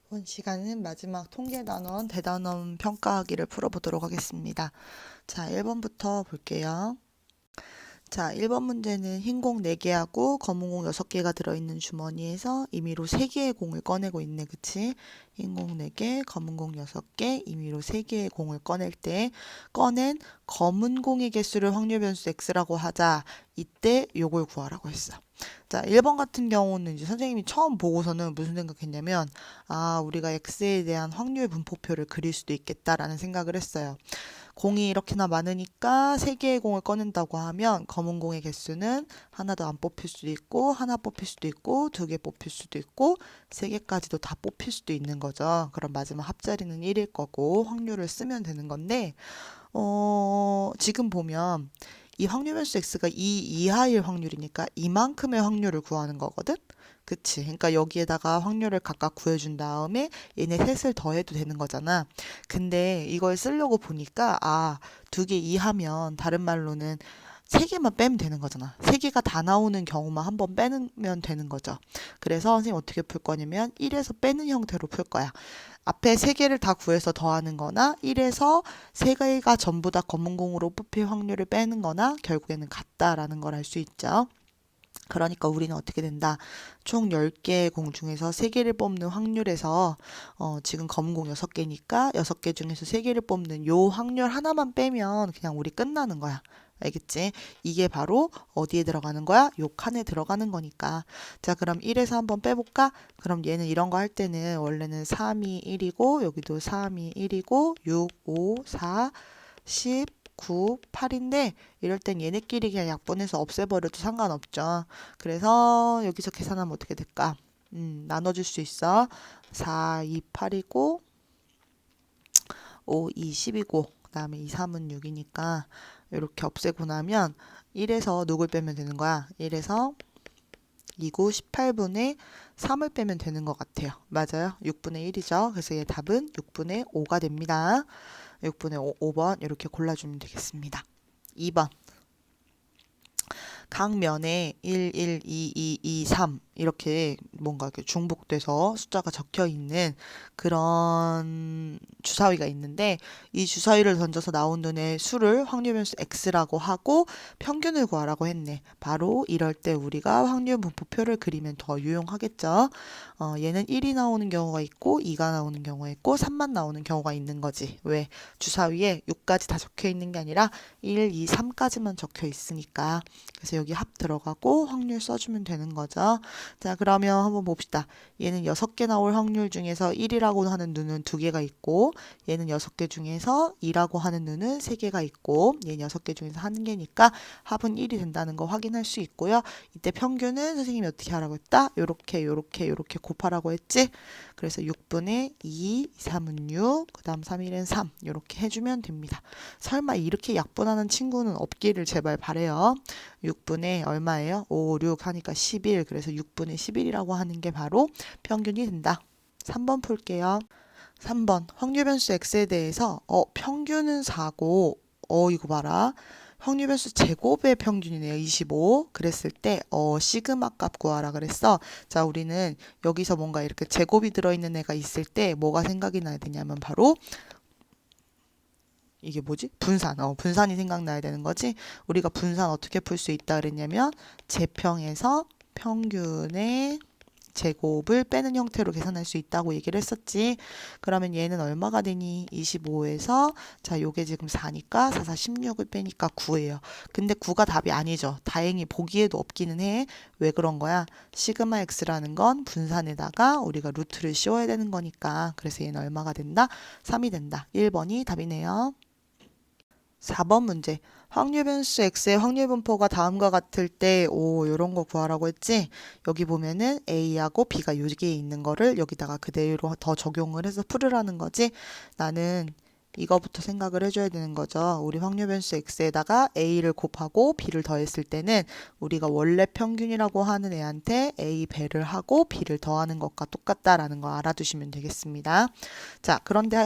이번 시간은 마지막 통계 단원, 대단원 평가하기를 풀어보도록 하겠습니다. 자, 1번부터 볼게요. 자, 1번 문제는 흰 공 4개하고 검은 공 6개가 들어있는 주머니에서 임의로 3개의 공을 꺼내고 있네, 그치? 흰 공 4개, 검은 공 6개, 임의로 3개의 공을 꺼낼 때 꺼낸 검은 공의 개수를 확률 변수 x라고 하자. 이때 요걸 구하라고 했어. 자, 1번 같은 경우는 이제 선생님이 처음 보고서는 무슨 생각했냐면, 아, 우리가 x에 대한 확률 분포표를 그릴 수도 있겠다라는 생각을 했어요. 공이 이렇게나 많으니까 3개의 공을 꺼낸다고 하면 검은 공의 개수는 하나도 안 뽑힐 수도 있고 하나 뽑힐 수도 있고 2개 뽑힐 수도 있고 3개까지도 다 뽑힐 수도 있는 거죠. 그럼 마지막 합자리는 1일 거고 확률을 쓰면 되는 건데 지금 보면 이 확률 변수 x가 2 이하일 확률이니까 이만큼의 확률을 구하는 거거든. 그치? 그러니까 여기에다가 확률을 각각 구해준 다음에 얘네 셋을 더해도 되는 거잖아. 근데 이걸 쓰려고 보니까 2개 이하면 다른 말로는 3개만 빼면 되는 거잖아. 3개가 다 나오는 경우만 한번 빼면 되는 거죠. 그래서 선생님 어떻게 풀 거냐면 1에서 빼는 형태로 풀 거야. 앞에 3개를 다 구해서 더하는 거나 1에서 3개가 전부 다 검은 공으로 뽑힐 확률을 빼는 거나 결국에는 같다라는 걸 알 수 있죠. 그러니까 우리는 어떻게 된다? 총 10개의 공 중에서 3개를 뽑는 확률에서 지금 검은 공 6개니까 6개 중에서 3개를 뽑는 요 확률 하나만 빼면 그냥 우리 끝나는 거야. 알겠지? 이게 바로 어디에 들어가는 거야? 요 칸에 들어가는 거니까. 자, 그럼 1에서 한번 빼볼까? 그럼 얘는 이런 거 할 때는 원래는 3이 1이고 여기도 3이 1이고 6, 5, 4, 10, 9, 8인데 이럴 땐 얘네끼리 그냥 약분해서 없애버려도 상관없죠. 그래서 여기서 계산하면 어떻게 될까? 나눠줄 수 있어. 4, 2, 8이고 5, 2, 10이고 그 다음에 2, 3은 6이니까 이렇게 없애고 나면 1에서 누굴 빼면 되는 거야? 1에서 2구 18분의 3을 빼면 되는 것 같아요. 맞아요. 6분의 1이죠. 그래서 얘 답은 6분의 5가 됩니다. 6분의 5번 이렇게 골라주면 되겠습니다. 2번 각 면에 1, 1, 2, 2, 2, 3 이렇게 뭔가 이렇게 중복돼서 숫자가 적혀 있는 그런 주사위가 있는데 이 주사위를 던져서 나온 눈의 수를 확률 변수 x라고 하고 평균을 구하라고 했네. 바로 이럴 때 우리가 확률 분포표를 그리면 더 유용하겠죠. 얘는 1이 나오는 경우가 있고 2가 나오는 경우가 있고 3만 나오는 경우가 있는 거지. 왜? 주사위에 6까지 다 적혀 있는 게 아니라 1, 2, 3까지만 적혀 있으니까. 그래서 여기 합 들어가고 확률 써주면 되는 거죠. 자, 그러면 한번 봅시다. 얘는 6개 나올 확률 중에서 1이라고 하는 눈은 2개가 있고 얘는 6개 중에서 2라고 하는 눈은 3개가 있고 얘는 6개 중에서 1개니까 합은 1이 된다는 거 확인할 수 있고요. 이때 평균은 선생님이 어떻게 하라고 했다? 요렇게 곱하라고 했지? 그래서 6분의 2, 3은 6, 그 다음 3일은 3 이렇게 해주면 됩니다. 설마 이렇게 약분하는 친구는 없기를 제발 바래요. 6분의 얼마예요? 5, 6 하니까 11. 그래서 6분의 11이라고 하는 게 바로 평균이 된다. 3번 풀게요. 3번 확률 변수 x에 대해서 평균은 4고 이거 봐라. 확률 변수 제곱의 평균이네요. 25. 그랬을 때 시그마 값 구하라 그랬어. 자, 우리는 여기서 뭔가 이렇게 제곱이 들어있는 애가 있을 때 뭐가 생각이 나야 되냐면 바로 이게 뭐지? 분산. 분산이 생각나야 되는 거지. 우리가 분산 어떻게 풀 수 있다 그랬냐면 제평에서 평균의 제곱을 빼는 형태로 계산할 수 있다고 얘기를 했었지. 그러면 얘는 얼마가 되니? 25에서 자, 요게 지금 4니까 4, 4, 16을 빼니까 9예요. 근데 9가 답이 아니죠. 다행히 보기에도 없기는 해. 왜 그런 거야? 시그마 x라는 건 분산에다가 우리가 루트를 씌워야 되는 거니까. 그래서 얘는 얼마가 된다? 3이 된다. 1번이 답이네요. 4번 문제. 확률 변수 x의 확률 분포가 다음과 같을 때, 요런 거 구하라고 했지? 여기 보면은 a하고 b가 여기에 있는 거를 여기다가 그대로 더 적용을 해서 풀으라는 거지? 나는 이거부터 생각을 해줘야 되는 거죠. 우리 확률 변수 x에다가 a를 곱하고 b를 더했을 때는 우리가 원래 평균이라고 하는 애한테 a 배를 하고 b를 더하는 것과 똑같다라는 거 알아두시면 되겠습니다. 자, 그런데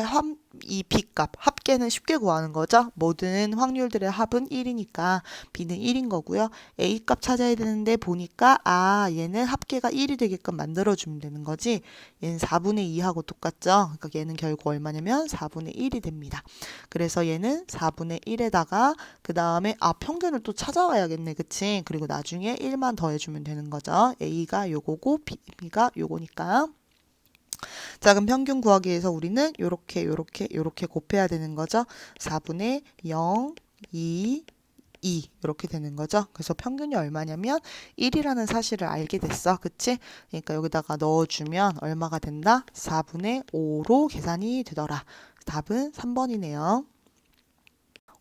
이 B값, 합계는 쉽게 구하는 거죠. 모든 확률들의 합은 1이니까 B는 1인 거고요. A값 찾아야 되는데 보니까 얘는 합계가 1이 되게끔 만들어주면 되는 거지. 얘는 4분의 2하고 똑같죠. 그러니까 얘는 결국 얼마냐면 4분의 1이 됩니다. 그래서 얘는 4분의 1에다가 그 다음에 평균을 또 찾아와야겠네. 그치? 그리고 나중에 1만 더해주면 되는 거죠. A가 요거고 B가 요거니까. 자, 그럼 평균 구하기 위해서 우리는 요렇게 곱해야 되는 거죠. 4분의 0, 2, 2 이렇게 되는 거죠. 그래서 평균이 얼마냐면 1이라는 사실을 알게 됐어. 그치? 그러니까 여기다가 넣어주면 얼마가 된다? 4분의 5로 계산이 되더라. 답은 3번이네요.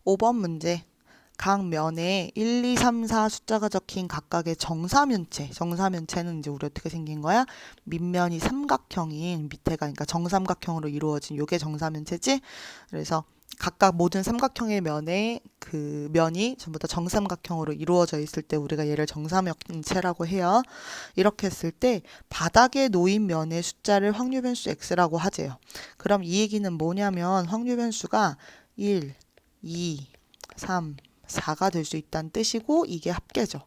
5번 문제. 각 면에 1, 2, 3, 4 숫자가 적힌 각각의 정사면체는 이제 우리 어떻게 생긴 거야? 밑면이 삼각형인 밑에가 그러니까 정삼각형으로 이루어진 요게 정사면체지? 그래서 각각 모든 삼각형의 면에 그 면이 전부 다 정삼각형으로 이루어져 있을 때 우리가 얘를 정사면체라고 해요. 이렇게 했을 때 바닥에 놓인 면의 숫자를 확률변수 x라고 하재요. 그럼 이 얘기는 뭐냐면 확률변수가 1, 2, 3, 4가 될 수 있다는 뜻이고 이게 합계죠.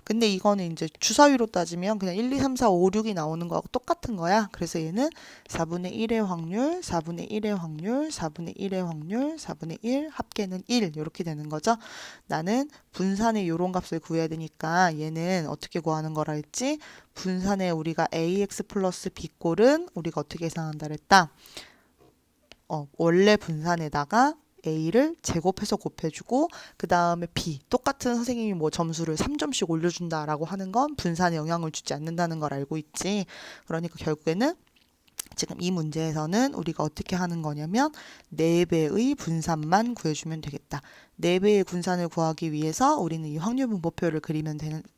근데 이거는 이제 주사위로 따지면 그냥 1, 2, 3, 4, 5, 6이 나오는 거하고 똑같은 거야. 그래서 얘는 4분의 1의 확률, 4분의 1의 확률, 4분의 1의 확률, 4분의 1, 합계는 1 이렇게 되는 거죠. 나는 분산의 요런 값을 구해야 되니까 얘는 어떻게 구하는 거라 했지? 분산의 우리가 ax 플러스 b꼴은 우리가 어떻게 계산한다 그랬다? 원래 분산에다가 A를 제곱해서 곱해주고 그 다음에 B 똑같은 선생님이 뭐 점수를 3점씩 올려준다라고 하는 건 분산에 영향을 주지 않는다는 걸 알고 있지. 그러니까 결국에는 지금 이 문제에서는 우리가 어떻게 하는 거냐면 4배의 분산만 구해주면 되겠다. 4배의 분산을 구하기 위해서 우리는 이 확률분포표를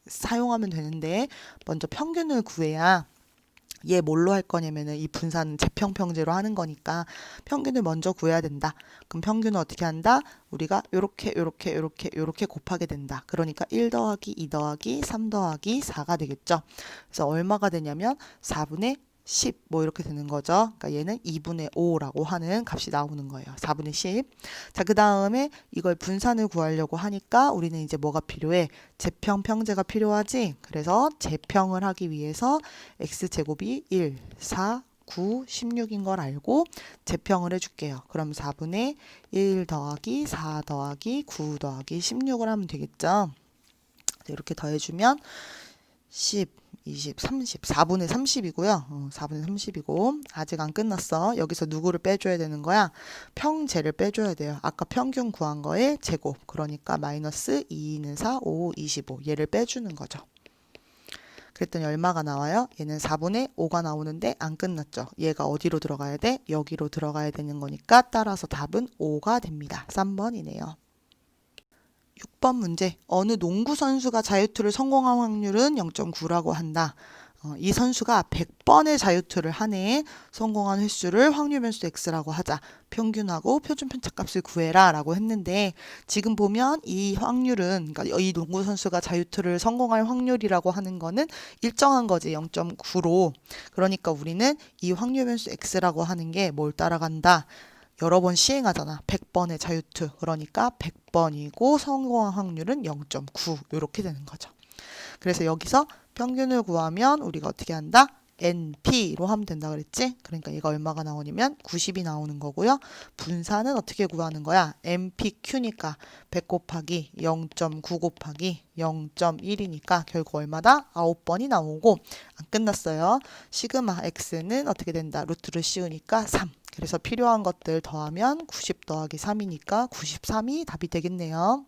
사용하면 되는데 먼저 평균을 구해야 얘 뭘로 할 거냐면은 이 분산은 재평평제로 하는 거니까 평균을 먼저 구해야 된다. 그럼 평균은 어떻게 한다? 우리가 요렇게 곱하게 된다. 그러니까 1 더하기 2 더하기 3 더하기 4가 되겠죠. 그래서 얼마가 되냐면 4분의 10 뭐 이렇게 되는 거죠. 그러니까 얘는 2분의 5라고 하는 값이 나오는 거예요. 4분의 10. 자, 그 다음에 이걸 분산을 구하려고 하니까 우리는 이제 뭐가 필요해? 재평평제가 필요하지. 그래서 재평을 하기 위해서 x제곱이 1, 4, 9, 16인 걸 알고 재평을 해줄게요. 그럼 4분의 1 더하기 4 더하기 9 더하기 16을 하면 되겠죠. 이렇게 더해주면 10, 20, 30, 4분의 30이고요. 4분의 30이고 아직 안 끝났어. 여기서 누구를 빼줘야 되는 거야? 평제를 빼줘야 돼요. 아까 평균 구한 거에 제곱. 그러니까 마이너스 2는 4, 5, 25. 얘를 빼주는 거죠. 그랬더니 얼마가 나와요? 얘는 4분의 5가 나오는데 안 끝났죠. 얘가 어디로 들어가야 돼? 여기로 들어가야 되는 거니까 따라서 답은 5가 됩니다. 3번이네요. 6번 문제. 어느 농구 선수가 자유투를 성공한 확률은 0.9라고 한다. 이 선수가 100번의 자유투를 한 해에 성공한 횟수를 확률변수 x라고 하자. 평균하고 표준 편차값을 구해라 라고 했는데 지금 보면 이 확률은 그러니까 이 농구 선수가 자유투를 성공할 확률이라고 하는 거는 일정한 거지. 0.9로. 그러니까 우리는 이 확률변수 x라고 하는 게 뭘 따라간다? 여러 번 시행하잖아. 100번의 자유투. 그러니까 100번이고 성공한 확률은 0.9 이렇게 되는 거죠. 그래서 여기서 평균을 구하면 우리가 어떻게 한다? NP로 하면 된다 그랬지? 그러니까 얘가 얼마가 나오냐면 90이 나오는 거고요. 분산은 어떻게 구하는 거야? NPQ니까 100 곱하기 0.9 곱하기 0.1이니까 결국 얼마다? 9번이 나오고 안 끝났어요. 시그마 X는 어떻게 된다? 루트를 씌우니까 3. 그래서 필요한 것들 더하면 90 더하기 3이니까 93이 답이 되겠네요.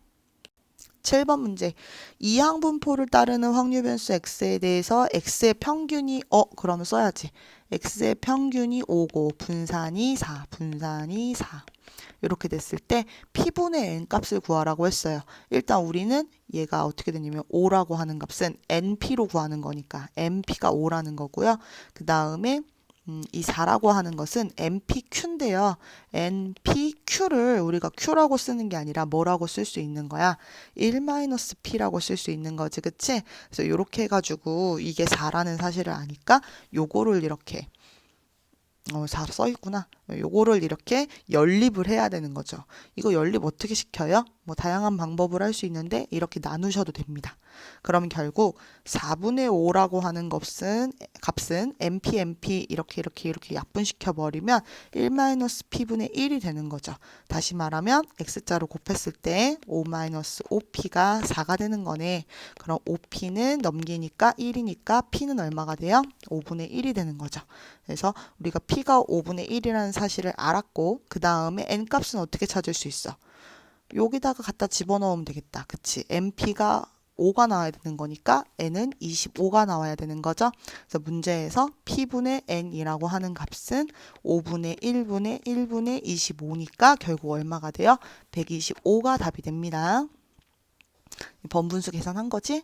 7번 문제. 이항분포를 따르는 확률변수 x에 대해서 x의 평균이 그러면 써야지. x의 평균이 5고 분산이 4. 이렇게 됐을 때 p분의 n 값을 구하라고 했어요. 일단 우리는 얘가 어떻게 되냐면 5라고 하는 값은 np로 구하는 거니까 np가 5라는 거고요. 그 다음에 이 4라고 하는 것은 NPQ인데요. NPQ를 우리가 Q라고 쓰는 게 아니라 뭐라고 쓸 수 있는 거야? 1-P라고 쓸 수 있는 거지, 그치? 그래서 이렇게 해가지고 이게 4라는 사실을 아니까 요거를 이렇게 다 써있구나. 요거를 이렇게 연립을 해야 되는 거죠. 이거 연립 어떻게 시켜요? 뭐 다양한 방법을 할 수 있는데 이렇게 나누셔도 됩니다. 그럼 결국 4분의 5라고 하는 값은 MP 이렇게 약분시켜 버리면 1-P분의 1이 되는 거죠. 다시 말하면 X자로 곱했을 때 5-5P가 4가 되는 거네. 그럼 5P는 넘기니까 1이니까 P는 얼마가 돼요? 5분의 1이 되는 거죠. 그래서 우리가 P가 5분의 1이라는 사실을 알았고 그 다음에 N값은 어떻게 찾을 수 있어? 여기다가 갖다 집어넣으면 되겠다. 그치? MP가 5가 나와야 되는 거니까 N은 25가 나와야 되는 거죠. 그래서 문제에서 P분의 N이라고 하는 값은 5분의 1분의 1분의 25니까 결국 얼마가 돼요? 125가 답이 됩니다. 번분수 계산한 거지?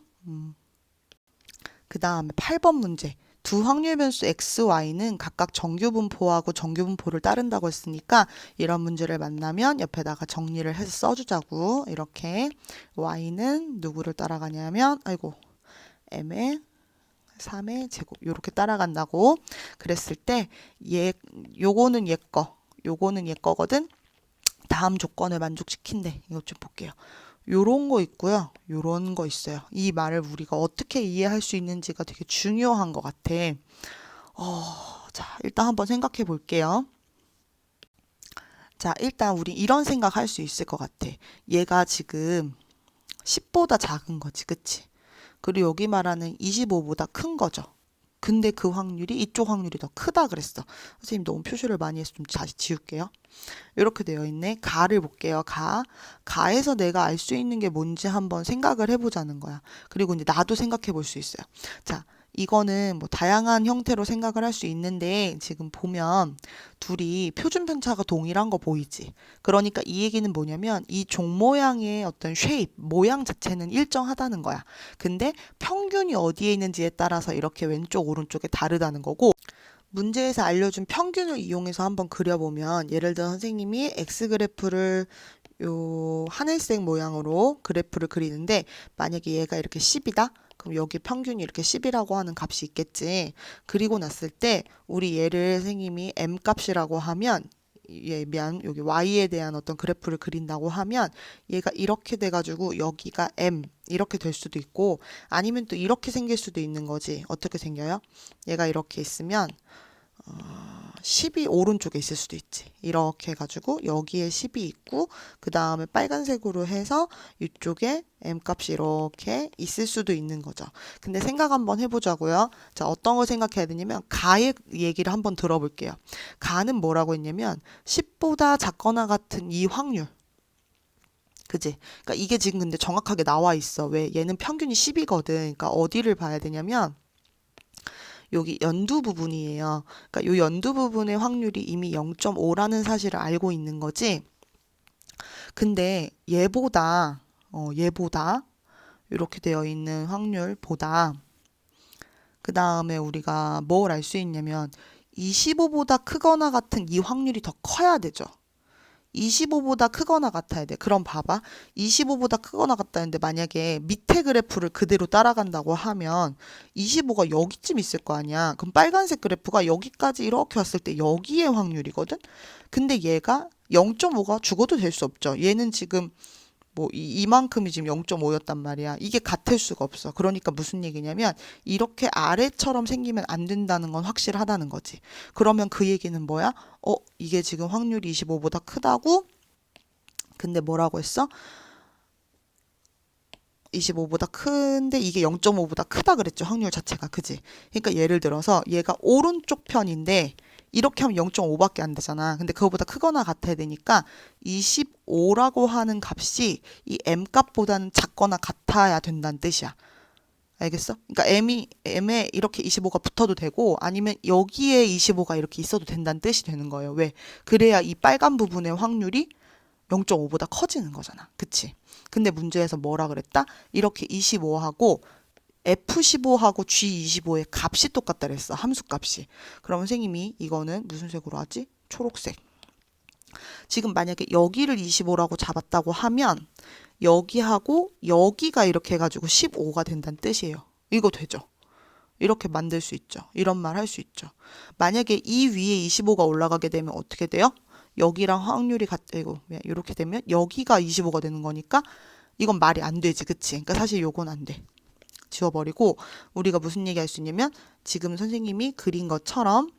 그 다음에 8번 문제. 두 확률 변수 x, y는 각각 정규분포하고 정규분포를 따른다고 했으니까 이런 문제를 만나면 옆에다가 정리를 해서 써주자고. 이렇게 y는 누구를 따라가냐면 m의 3의 제곱 이렇게 따라간다고 그랬을 때 요거는 얘 거, 요거는 얘 거거든. 다음 조건을 만족시킨대. 이것 좀 볼게요. 요런 거 있고요. 요런 거 있어요. 이 말을 우리가 어떻게 이해할 수 있는지가 되게 중요한 것 같아. 자, 일단 한번 생각해 볼게요. 자, 일단 우리 이런 생각할 수 있을 것 같아. 얘가 지금 10보다 작은 거지, 그치? 그리고 여기 말하는 25보다 큰 거죠. 근데 그 확률이 이쪽 확률이 더 크다 그랬어. 선생님 너무 표시를 많이 해서 좀 다시 지울게요. 이렇게 되어 있네. 가를 볼게요. 가에서 내가 알 수 있는 게 뭔지 한번 생각을 해보자는 거야. 그리고 이제 나도 생각해 볼 수 있어요. 자, 이거는 뭐 다양한 형태로 생각을 할 수 있는데 지금 보면 둘이 표준 편차가 동일한 거 보이지? 그러니까 이 얘기는 뭐냐면 이 종 모양의 어떤 쉐입, 모양 자체는 일정하다는 거야. 근데 평균이 어디에 있는지에 따라서 이렇게 왼쪽, 오른쪽에 다르다는 거고 문제에서 알려준 평균을 이용해서 한번 그려보면 예를 들어 선생님이 X그래프를 요 하늘색 모양으로 그래프를 그리는데 만약에 얘가 이렇게 10이다? 그럼 여기 평균이 이렇게 10이라고 하는 값이 있겠지. 그리고 났을 때 우리 얘를 선생님이 M 값이라고 하면 여기 Y에 대한 어떤 그래프를 그린다고 하면 얘가 이렇게 돼가지고 여기가 M 이렇게 될 수도 있고 아니면 또 이렇게 생길 수도 있는 거지. 어떻게 생겨요? 얘가 이렇게 있으면 10이 오른쪽에 있을 수도 있지. 이렇게 해가지고 여기에 10이 있고 그 다음에 빨간색으로 해서 이쪽에 M값이 이렇게 있을 수도 있는 거죠. 근데 생각 한번 해보자고요. 자, 어떤 걸 생각해야 되냐면 가의 얘기를 한번 들어볼게요. 가는 뭐라고 했냐면 10보다 작거나 같은 이 확률. 그지? 그러니까 이게 지금 근데 정확하게 나와 있어. 왜? 얘는 평균이 10이거든. 그러니까 어디를 봐야 되냐면 여기 연두 부분이에요. 그러니까 이 연두 부분의 확률이 이미 0.5라는 사실을 알고 있는 거지. 근데 얘보다 이렇게 되어 있는 확률보다 그 다음에 우리가 뭘 알 수 있냐면 25보다 크거나 같은 이 확률이 더 커야 되죠. 25보다 크거나 같아야 돼. 그럼 봐봐. 25보다 크거나 같다는데 만약에 밑에 그래프를 그대로 따라간다고 하면 25가 여기쯤 있을 거 아니야. 그럼 빨간색 그래프가 여기까지 이렇게 왔을 때 여기의 확률이거든. 근데 얘가 0.5가 죽어도 될 수 없죠. 얘는 지금 뭐 이만큼이 지금 0.5였단 말이야. 이게 같을 수가 없어. 그러니까 무슨 얘기냐면 이렇게 아래처럼 생기면 안 된다는 건 확실하다는 거지. 그러면 그 얘기는 뭐야? 이게 지금 확률이 25보다 크다고? 근데 뭐라고 했어? 25보다 큰데 이게 0.5보다 크다 그랬죠. 확률 자체가. 그지? 그러니까 예를 들어서 얘가 오른쪽 편인데 이렇게 하면 0.5밖에 안 되잖아. 근데 그거보다 크거나 같아야 되니까 25라고 하는 값이 이 M 값보다는 작거나 같아야 된다는 뜻이야. 알겠어? 그러니까 M에 이렇게 25가 붙어도 되고 아니면 여기에 25가 이렇게 있어도 된다는 뜻이 되는 거예요. 왜? 그래야 이 빨간 부분의 확률이 0.5보다 커지는 거잖아. 그치? 근데 문제에서 뭐라 그랬다? 이렇게 25하고 F15하고 G25의 값이 똑같다 그랬어. 함수 값이. 그럼 선생님이 이거는 무슨 색으로 하지? 초록색. 지금 만약에 여기를 25라고 잡았다고 하면 여기하고 여기가 이렇게 해가지고 15가 된다는 뜻이에요. 이거 되죠? 이렇게 만들 수 있죠. 이런 말 할 수 있죠. 만약에 이 위에 25가 올라가게 되면 어떻게 돼요? 여기랑 확률이 이거 이렇게 되면 여기가 25가 되는 거니까 이건 말이 안 되지, 그치? 그러니까 사실 요건 안 돼. 지워버리고 우리가 무슨 얘기 할 수 있냐면 지금 선생님이 그린 것처럼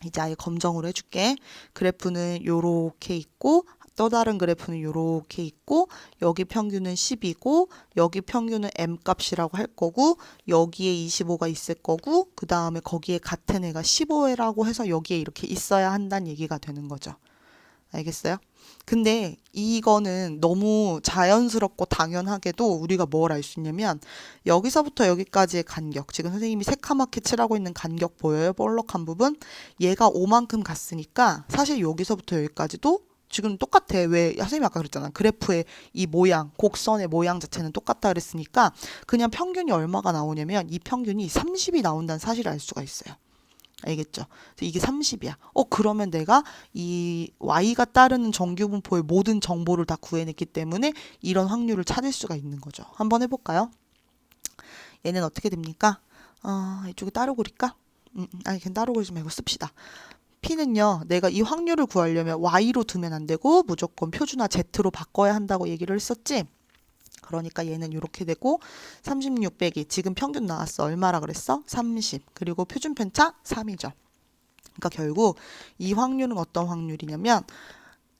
이제 아예 검정으로 해줄게. 그래프는 요렇게 있고 또 다른 그래프는 요렇게 있고 여기 평균은 10이고 여기 평균은 m값이라고 할 거고 여기에 25가 있을 거고 그 다음에 거기에 같은 애가 15회라고 해서 여기에 이렇게 있어야 한다는 얘기가 되는 거죠. 알겠어요? 근데 이거는 너무 자연스럽고 당연하게도 우리가 뭘 알 수 있냐면 여기서부터 여기까지의 간격, 지금 선생님이 새카맣게 칠하고 있는 간격 보여요? 볼록한 부분? 얘가 5만큼 갔으니까 사실 여기서부터 여기까지도 지금 똑같아. 왜 선생님이 아까 그랬잖아. 그래프의 이 모양, 곡선의 모양 자체는 똑같다 그랬으니까 그냥 평균이 얼마가 나오냐면 이 평균이 30이 나온다는 사실을 알 수가 있어요. 알겠죠? 이게 30이야. 그러면 내가 이 y가 따르는 정규분포의 모든 정보를 다 구해냈기 때문에 이런 확률을 찾을 수가 있는 거죠. 한번 해볼까요? 얘는 어떻게 됩니까? 이쪽에 따로 그릴까? 아니, 그냥 따로 그리지 말고 씁시다. P는요, 내가 이 확률을 구하려면 y로 두면 안 되고 무조건 표준화 z로 바꿔야 한다고 얘기를 했었지? 그러니까 얘는 이렇게 되고 36 빼기 지금 평균 나왔어. 얼마라 그랬어? 30. 그리고 표준 편차 3이죠. 그러니까 결국 이 확률은 어떤 확률이냐면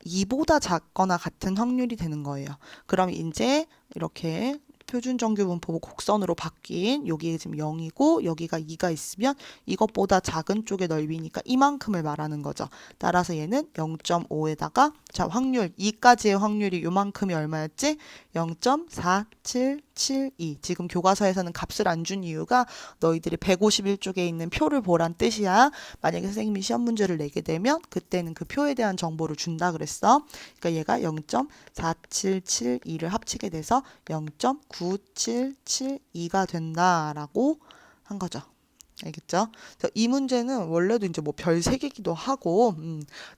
2보다 작거나 같은 확률이 되는 거예요. 그럼 이제 이렇게 표준 정규 분포 곡선으로 바뀐 여기 지금 0이고 여기가 2가 있으면 이것보다 작은 쪽의 넓이니까 이만큼을 말하는 거죠. 따라서 얘는 0.5에다가 자 확률 2까지의 확률이 요만큼이 얼마였지? 0.4772. 지금 교과서에서는 값을 안 준 이유가 너희들이 151쪽에 있는 표를 보란 뜻이야. 만약에 선생님이 시험 문제를 내게 되면 그때는 그 표에 대한 정보를 준다 그랬어. 그러니까 얘가 0.4772를 합치게 돼서 0.9772가 된다라고 한 거죠. 알겠죠? 이 문제는 원래도 이제 뭐 별 3개기도 하고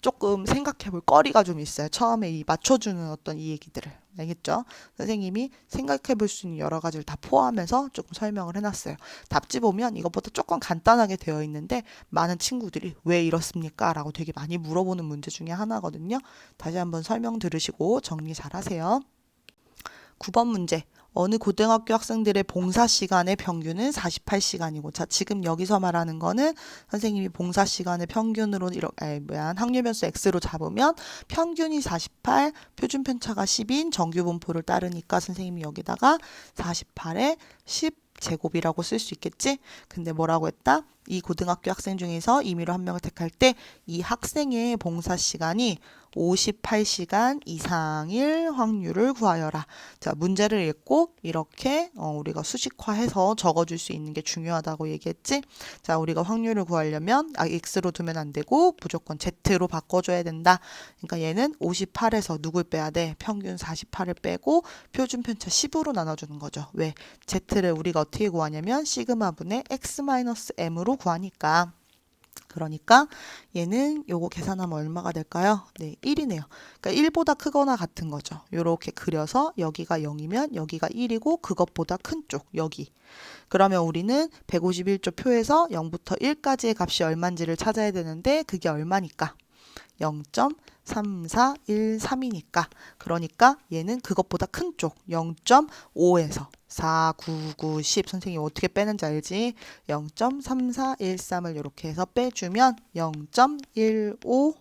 조금 생각해 볼 거리가 좀 있어요. 처음에 이 맞춰주는 어떤 이 얘기들을. 알겠죠? 선생님이 생각해 볼 수 있는 여러 가지를 다 포함해서 조금 설명을 해놨어요. 답지 보면 이것보다 조금 간단하게 되어 있는데 많은 친구들이 왜 이렇습니까? 라고 되게 많이 물어보는 문제 중에 하나거든요. 다시 한번 설명 들으시고 정리 잘 하세요. 9번 문제. 어느 고등학교 학생들의 봉사 시간의 평균은 48시간이고 자 지금 여기서 말하는 거는 선생님이 봉사 시간을 평균으로 확률 변수 x로 잡으면 평균이 48, 표준 편차가 10인 정규 분포를 따르니까 선생님이 여기다가 48에 10 제곱이라고 쓸 수 있겠지? 근데 뭐라고 했다? 이 고등학교 학생 중에서 임의로 한 명을 택할 때 이 학생의 봉사 시간이 58시간 이상일 확률을 구하여라. 자, 문제를 읽고 이렇게 우리가 수식화해서 적어줄 수 있는 게 중요하다고 얘기했지? 자, 우리가 확률을 구하려면 x로 두면 안 되고 무조건 z로 바꿔줘야 된다. 그러니까 얘는 58에서 누굴 빼야 돼? 평균 48을 빼고 표준 편차 10으로 나눠주는 거죠. 왜? z를 우리가 어떻게 구하냐면 시그마분의 x-m으로 구하니까. 그러니까 얘는 요거 계산하면 얼마가 될까요? 네, 1이네요. 그러니까 1보다 크거나 같은 거죠. 요렇게 그려서 여기가 0이면 여기가 1이고 그것보다 큰 쪽, 여기. 그러면 우리는 151조 표에서 0부터 1까지의 값이 얼마인지를 찾아야 되는데 그게 얼마니까? 0.3413이니까 그러니까 얘는 그것보다 큰 쪽 0.5에서 4, 9, 9, 10 선생님이 어떻게 빼는지 알지? 0.3413을 이렇게 해서 빼주면 0.1587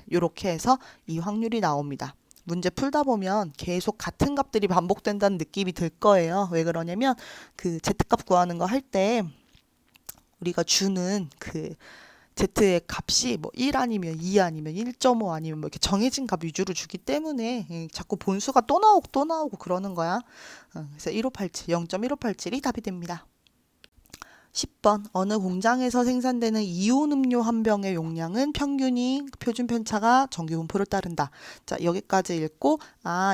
이렇게 해서 이 확률이 나옵니다. 문제 풀다 보면 계속 같은 값들이 반복된다는 느낌이 들 거예요. 왜 그러냐면 그 z값 구하는 거 할 때 우리가 주는 그 z의 값이 뭐 1 아니면 2 아니면 1.5 아니면 뭐 이렇게 정해진 값 위주로 주기 때문에 자꾸 본수가 또 나오고 그러는 거야. 그래서 1587, 0.1587이 답이 됩니다. 10번 어느 공장에서 생산되는 이온 음료 한 병의 용량은 평균이 표준 편차가 정규 분포를 따른다. 자, 여기까지 읽고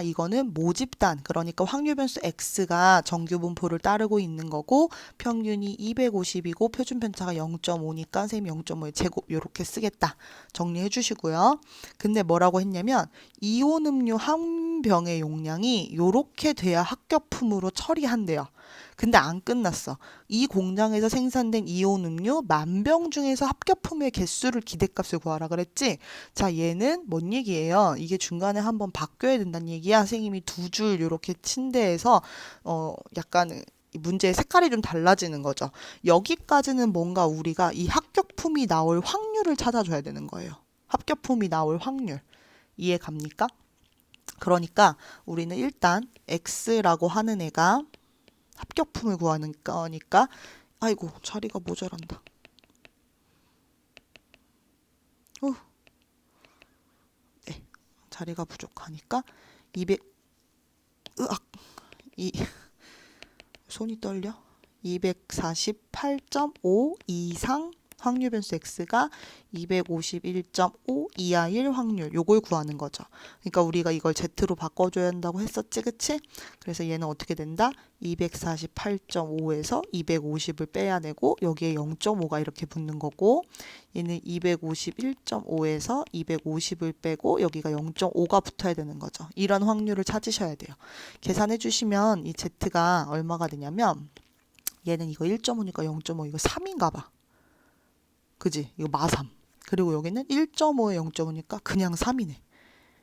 이거는 모집단 그러니까 확률 변수 x가 정규 분포를 따르고 있는 거고 평균이 250이고 표준 편차가 0.5니까 선생님이 0.5의 제곱 이렇게 쓰겠다. 정리해 주시고요. 근데 뭐라고 했냐면 이온 음료 한 병의 용량이 이렇게 돼야 합격품으로 처리한대요. 근데 안 끝났어. 이 공장에서 생산된 이온 음료 10,000병 중에서 합격품의 개수를 기대값을 구하라 그랬지? 자, 얘는 뭔 얘기예요? 이게 중간에 한번 바뀌어야 된다는 얘기야. 선생님이 두 줄 이렇게 친 데에서 약간 이 문제의 색깔이 좀 달라지는 거죠. 여기까지는 뭔가 우리가 이 합격품이 나올 확률을 찾아줘야 되는 거예요. 합격품이 나올 확률. 이해 갑니까? 그러니까 우리는 일단 X라고 하는 애가 합격품을 구하는 거니까 아이고 자리가 모자란다. 네, 자리가 부족하니까 200 으악 이 손이 떨려. 248.5 이상 확률 변수 x가 251.5 이하 1 확률 요걸 구하는 거죠. 그러니까 우리가 이걸 z로 바꿔줘야 한다고 했었지, 그치? 그래서 얘는 어떻게 된다? 248.5에서 250을 빼야 되고 여기에 0.5가 이렇게 붙는 거고 얘는 251.5에서 250을 빼고 여기가 0.5가 붙어야 되는 거죠. 이런 확률을 찾으셔야 돼요. 계산해 주시면 이 z가 얼마가 되냐면 얘는 이거 1.5니까 0.5 이거 3인가 봐. 그지? 이거 마3. 그리고 여기는 1.5에 0.5니까 그냥 3이네.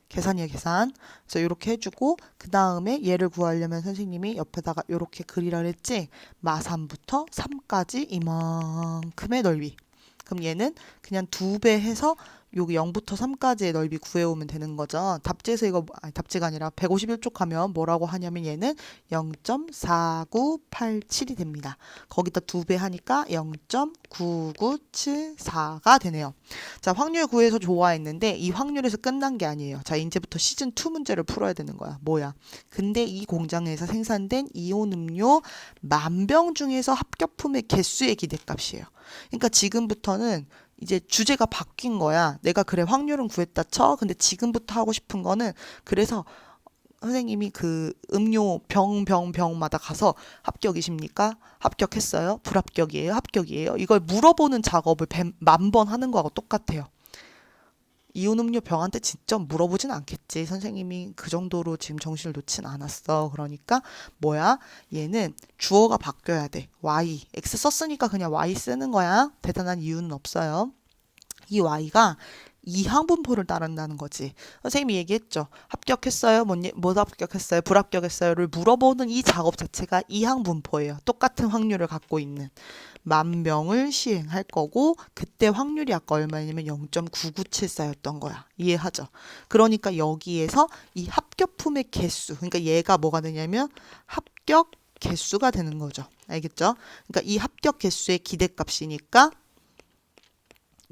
계산이야, 계산. 그래서 이렇게 해주고 그 다음에 얘를 구하려면 선생님이 옆에다가 이렇게 그리라 그랬지? 마3부터 3까지 이만큼의 넓이. 그럼 얘는 그냥 2배 해서 여기 0부터 3까지의 넓이 구해오면 되는 거죠. 답지에서 이거 아니, 답지가 아니라 151쪽 가면 뭐라고 하냐면 얘는 0.4987이 됩니다. 거기다 2배 하니까 0.9974가 되네요. 자, 확률 구해서 좋아했는데 이 확률에서 끝난 게 아니에요. 자, 이제부터 시즌 2 문제를 풀어야 되는 거야. 뭐야? 근데 이 공장에서 생산된 이온 음료 10,000병 중에서 합격품의 개수의 기대값이에요. 그러니까 지금부터는 이제 주제가 바뀐 거야. 내가 그래 확률은 구했다 쳐. 근데 지금부터 하고 싶은 거는 그래서 선생님이 그 음료 병마다 가서 합격이십니까? 합격했어요? 불합격이에요? 합격이에요? 이걸 물어보는 작업을 10,000번 하는 거하고 똑같아요. 이온 음료 병한테 직접 물어보진 않겠지. 선생님이 그 정도로 지금 정신을 놓진 않았어. 그러니까 뭐야? 얘는 주어가 바뀌어야 돼. Y. X 썼으니까 그냥 Y 쓰는 거야. 대단한 이유는 없어요. 이 Y가 이항분포를 따른다는 거지. 선생님이 얘기했죠. 합격했어요? 못 합격했어요? 불합격했어요?를 물어보는 이 작업 자체가 이항분포예요. 똑같은 확률을 갖고 있는. 10,000명을 시행할 거고 그때 확률이 아까 얼마냐면 0.9974였던 거야. 이해하죠? 그러니까 여기에서 이 합격품의 개수, 그러니까 얘가 뭐가 되냐면 합격 개수가 되는 거죠. 알겠죠? 그러니까 이 합격 개수의 기대값이니까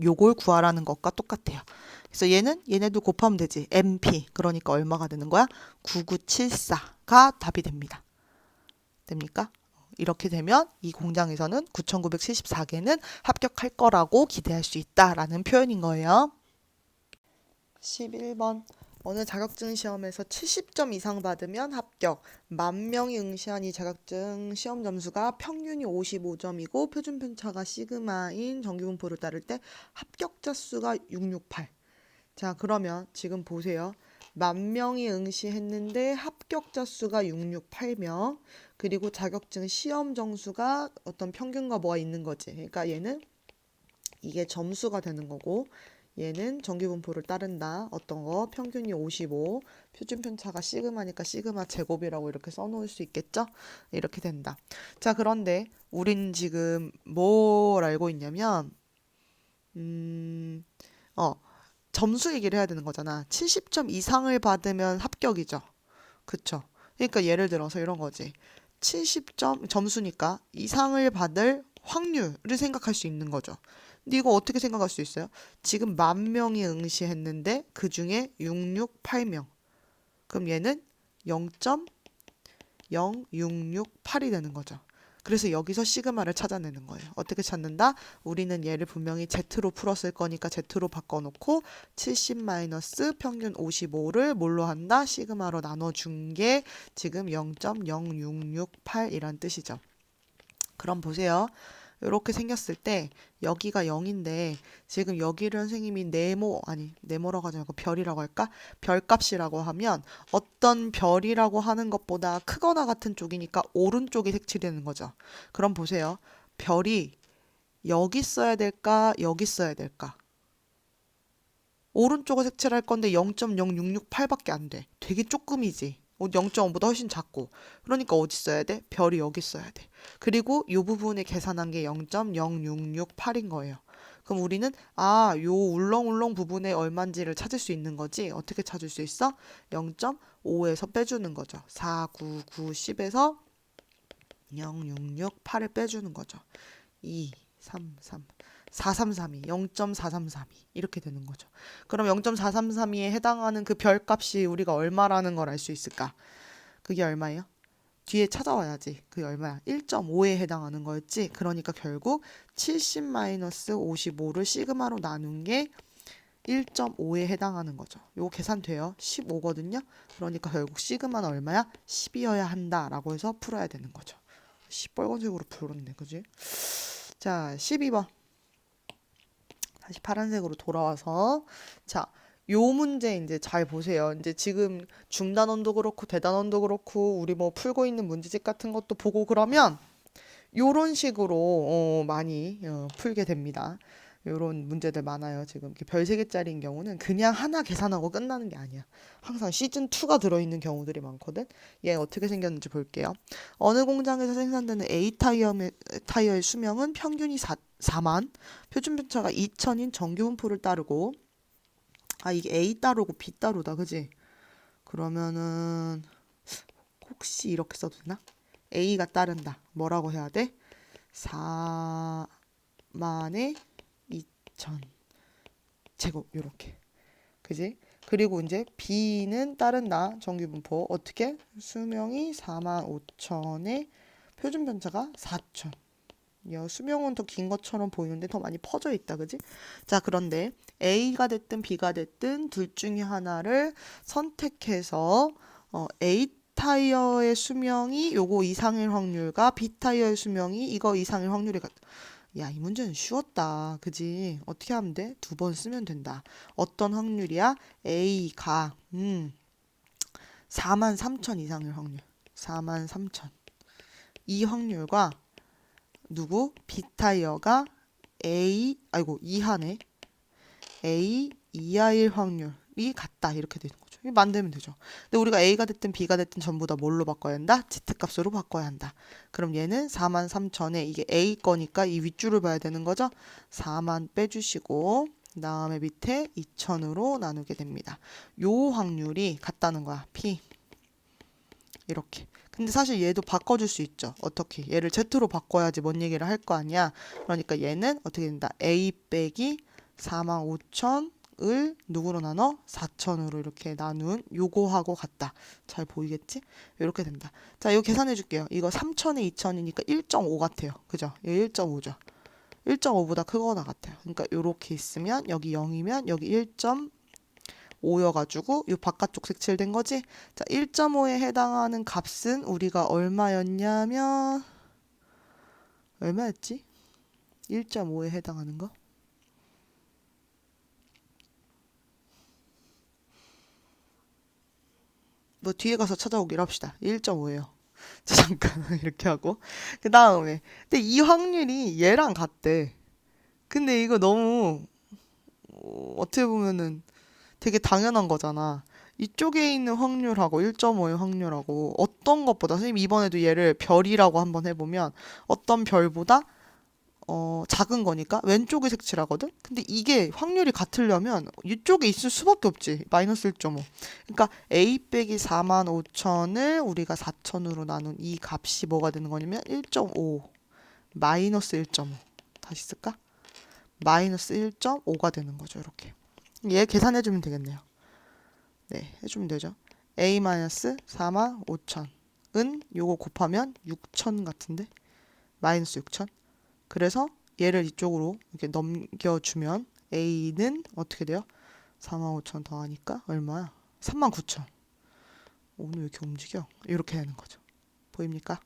요걸 구하라는 것과 똑같아요. 그래서 얘네도 곱하면 되지. MP. 그러니까 얼마가 되는 거야? 9974가 답이 됩니다. 됩니까? 이렇게 되면 이 공장에서는 9,974개는 합격할 거라고 기대할 수 있다라는 표현인 거예요. 11번. 어느 자격증 시험에서 70점 이상 받으면 합격. 10,000명이 응시한 이 자격증 시험 점수가 평균이 55점이고 표준 편차가 시그마인 정규분포를 따를 때 합격자 수가 668. 자, 그러면 지금 보세요. 10,000명이 응시했는데 합격자 수가 668명. 그리고 자격증 시험 점수가 어떤 평균과 뭐가 있는 거지. 그러니까 얘는 이게 점수가 되는 거고 얘는 정규분포를 따른다. 어떤 거? 평균이 55. 표준 편차가 시그마니까 시그마 제곱이라고 이렇게 써놓을 수 있겠죠? 이렇게 된다. 자, 그런데 우린 지금 뭘 알고 있냐면 점수 얘기를 해야 되는 거잖아. 70점 이상을 받으면 합격이죠. 그쵸? 그러니까 예를 들어서 이런 거지. 70점 점수니까 이상을 받을 확률을 생각할 수 있는 거죠. 근데 이거 어떻게 생각할 수 있어요? 지금 10,000명이 응시했는데 그 중에 668명. 그럼 얘는 0.0668이 되는 거죠. 그래서 여기서 시그마를 찾아내는 거예요. 어떻게 찾는다? 우리는 얘를 분명히 Z로 풀었을 거니까 Z로 바꿔놓고 70 마이너스 평균 55를 뭘로 한다? 시그마로 나눠준 게 지금 0.0668이란 뜻이죠. 그럼 보세요. 이렇게 생겼을 때 여기가 0인데 지금 여기를 선생님이 네모라고 하지 말고 별이라고 할까? 별값이라고 하면 어떤 별이라고 하는 것보다 크거나 같은 쪽이니까 오른쪽이 색칠되는 거죠. 그럼 보세요. 별이 여기 써야 될까? 여기 써야 될까? 오른쪽을 색칠할 건데 0.0668밖에 안 돼. 되게 조금이지. 0.5보다 훨씬 작고. 그러니까 어디 써야 돼? 별이 여기 써야 돼. 그리고 이 부분에 계산한 게 0.0668인 거예요. 그럼 우리는 요 울렁울렁 부분에 얼만지를 찾을 수 있는 거지. 어떻게 찾을 수 있어? 0.5에서 빼주는 거죠. 4, 9, 9, 10에서 0.668을 빼주는 거죠. 2, 3, 3. 433이 0.4332 이렇게 되는 거죠. 그럼 0.4332에 해당하는 그 별값이 우리가 얼마라는 걸 알 수 있을까? 그게 얼마예요? 뒤에 찾아와야지. 그게 얼마야? 1.5에 해당하는 거였지. 그러니까 결국 70-55를 시그마로 나눈 게 1.5에 해당하는 거죠. 요거 계산돼요. 15거든요. 그러니까 결국 시그마는 얼마야? 10이어야 한다라고 해서 풀어야 되는 거죠. 시뻘건색으로 풀었네. 그지? 자, 12번. 다시 파란색으로 돌아와서 자, 요 문제 이제 잘 보세요. 이제 지금 중단원도 그렇고 대단원도 그렇고 우리 뭐 풀고 있는 문제집 같은 것도 보고 그러면 요런 식으로 많이 풀게 됩니다. 요런 문제들 많아요. 지금 이렇게 별 3개짜리인 경우는 그냥 하나 계산하고 끝나는 게 아니야. 항상 시즌 2가 들어있는 경우들이 많거든. 얘 어떻게 생겼는지 볼게요. 어느 공장에서 생산되는 A 타이어의 수명은 평균이 4만, 표준편차가 2천인 정규분포를 따르고 이게 A 따르고 B 따르다 그지? 그러면은 혹시 이렇게 써도 되나? A가 따른다. 뭐라고 해야 돼? 4만에 2천 제곱 요렇게. 그지? 그리고 이제 B는 따른다. 정규분포. 어떻게? 수명이 4만 5천에 표준편차가 4천. 야, 수명은 더 긴 것처럼 보이는데 더 많이 퍼져 있다. 그지? 자, 그런데 A가 됐든 B가 됐든 둘 중에 하나를 선택해서 A 타이어의 수명이 요거 이상일 확률과 B 타이어의 수명이 이거 이상일 확률이 야, 이 문제는 쉬웠다. 그지? 어떻게 하면 돼? 2번 쓰면 된다. 어떤 확률이야? A가 4만 3천 이상일 확률. 4만 3천. 이 확률과 누구? B 타이어가 이하네. A 이하일 확률이 같다. 이렇게 되는 거죠. 이거 만들면 되죠. 근데 우리가 A가 됐든 B가 됐든 전부 다 뭘로 바꿔야 한다? Z값으로 바꿔야 한다. 그럼 얘는 4만 3천에 이게 A 거니까 이 윗줄을 봐야 되는 거죠. 4만 빼주시고 그 다음에 밑에 2천으로 나누게 됩니다. 요 확률이 같다는 거야. P. 이렇게. 근데 사실 얘도 바꿔줄 수 있죠. 어떻게? 얘를 Z로 바꿔야지 뭔 얘기를 할 거 아니야. 그러니까 얘는 어떻게 된다? A 빼기 45,000을 누구로 나눠? 4,000으로 이렇게 나눈 요거하고 같다. 잘 보이겠지? 이렇게 된다. 자, 이거 계산해 줄게요. 이거 3,000에 2,000이니까 1.5 같아요. 그죠? 이거 1.5죠. 1.5보다 크거나 같아요. 그러니까 이렇게 있으면 여기 0이면 여기 1.5여가지고 이 바깥쪽 색칠된 거지. 자, 1.5에 해당하는 값은 우리가 얼마였냐면 얼마였지? 1.5에 해당하는 거? 뭐 뒤에 가서 찾아오기로 합시다. 1.5예요. 자, 잠깐 이렇게 하고 그 다음에 근데 이 확률이 얘랑 같대. 근데 이거 너무 어떻게 보면은 되게 당연한 거잖아. 이쪽에 있는 확률하고 1.5의 확률하고 어떤 것보다 선생님 이번에도 얘를 별이라고 한번 해보면 어떤 별보다 작은 거니까 왼쪽에 색칠하거든? 근데 이게 확률이 같으려면 이쪽에 있을 수밖에 없지. 마이너스 1.5. 그러니까 A 빼기 4만 5천을 우리가 4천으로 나눈 이 값이 뭐가 되는 거냐면 1.5 마이너스 1.5. 다시 쓸까? 마이너스 1.5가 되는 거죠. 이렇게. 얘 계산해주면 되겠네요. 네, 해주면 되죠. A 마이너스 4만 5천은 요거 곱하면 6천 같은데? 마이너스 6천. 그래서 얘를 이쪽으로 이렇게 넘겨주면 A는 어떻게 돼요? 45,000 더하니까 얼마야? 39,000. 오늘 왜 이렇게 움직여? 이렇게 되는 거죠. 보입니까?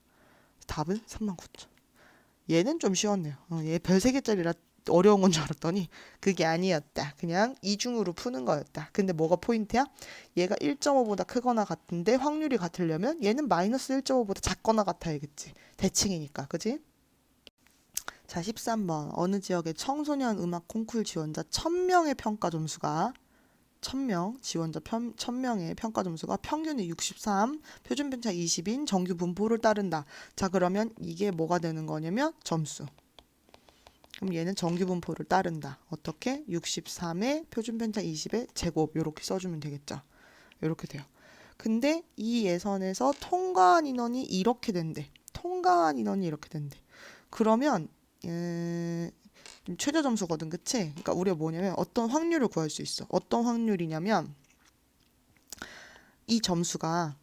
답은 39,000. 얘는 좀 쉬웠네요. 얘 별 3개짜리라 어려운 건 줄 알았더니 그게 아니었다. 그냥 이중으로 푸는 거였다. 근데 뭐가 포인트야? 얘가 1.5보다 크거나 같은데 확률이 같으려면 얘는 마이너스 1.5보다 작거나 같아야겠지. 대칭이니까. 그지? 자, 13번. 어느 지역의 청소년 음악 콩쿨 지원자 1000명의 평가 점수가 1000명, 지원자 1000명의 평가 점수가 평균이 63, 표준 편차 20인 정규 분포를 따른다. 자, 그러면 이게 뭐가 되는 거냐면 점수. 그럼 얘는 정규 분포를 따른다. 어떻게? 63의 표준 편차 20의 제곱 이렇게 써주면 되겠죠. 이렇게 돼요. 근데 이 예선에서 통과한 인원이 이렇게 된대. 통과한 인원이 이렇게 된대. 그러면 최저 점수거든, 그치? 그러니까 우리가 뭐냐면 어떤 확률을 구할 수 있어. 어떤 확률이냐면 이 점수가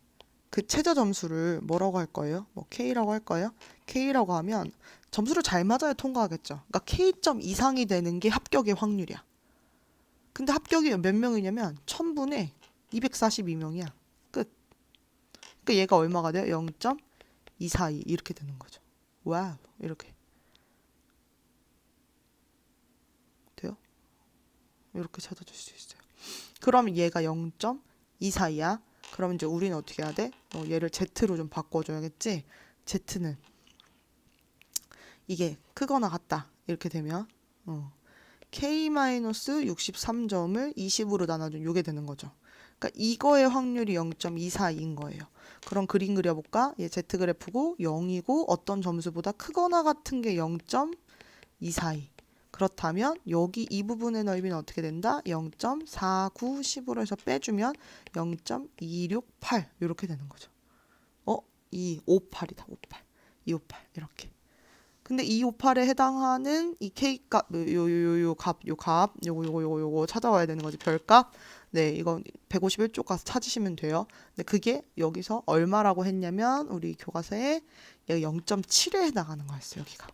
그 최저 점수를 뭐라고 할 거예요? 뭐 K라고 할 거예요? K라고 하면 점수를 잘 맞아야 통과하겠죠. 그러니까 K점 이상이 되는 게 합격의 확률이야. 근데 합격이 몇 명이냐면 1000분의 242명이야. 끝. 그러니까 얘가 얼마가 돼요? 0.242 이렇게 되는 거죠. 와우. 이렇게. 돼요? 이렇게 찾아줄 수 있어요. 그럼 얘가 0.242야. 그럼 이제 우리는 어떻게 해야 돼? 얘를 Z로 좀 바꿔줘야겠지? Z는 이게 크거나 같다. 이렇게 되면 K-63점을 20으로 나눠준 요게 되는 거죠. 그러니까 이거의 확률이 0.242인 거예요. 그럼 그림 그려볼까? 얘 Z 그래프고 0이고 어떤 점수보다 크거나 같은 게 0.242. 그렇다면 여기 이 부분의 넓이는 어떻게 된다? 0.4910으로 해서 빼주면 0.268 이렇게 되는 거죠. 258이다. 58. 258 이렇게. 근데 258에 해당하는 이 K 값, 요거 찾아와야 되는 거지. 별값. 네, 이건 151쪽 가서 찾으시면 돼요. 근데 그게 여기서 얼마라고 했냐면 우리 교과서에 0.7에 해당하는 거였어요, 여기가.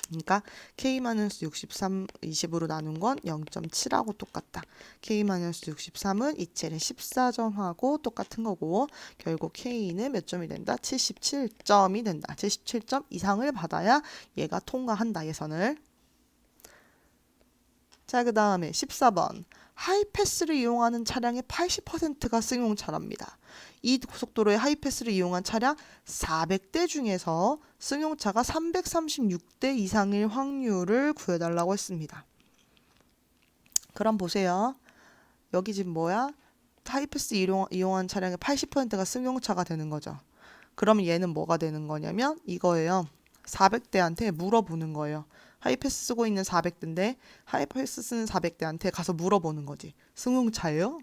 그러니까 K-63 20으로 나눈 건 0.7하고 똑같다. K-63은 이첼의 14점하고 똑같은 거고 결국 K는 몇 점이 된다? 77점이 된다. 77점 이상을 받아야 얘가 통과한다. 예선을. 자, 그 다음에 14번. 하이패스를 이용하는 차량의 80%가 승용차랍니다. 이 고속도로의 하이패스를 이용한 차량 400대 중에서 승용차가 336대 이상일 확률을 구해달라고 했습니다. 그럼 보세요. 여기 지금 뭐야? 하이패스 이용한 차량의 80%가 승용차가 되는 거죠. 그러면 얘는 뭐가 되는 거냐면 이거예요. 400대한테 물어보는 거예요. 하이패스 쓰고 있는 400대인데 하이패스 쓰는 400대한테 가서 물어보는 거지. 승용차예요?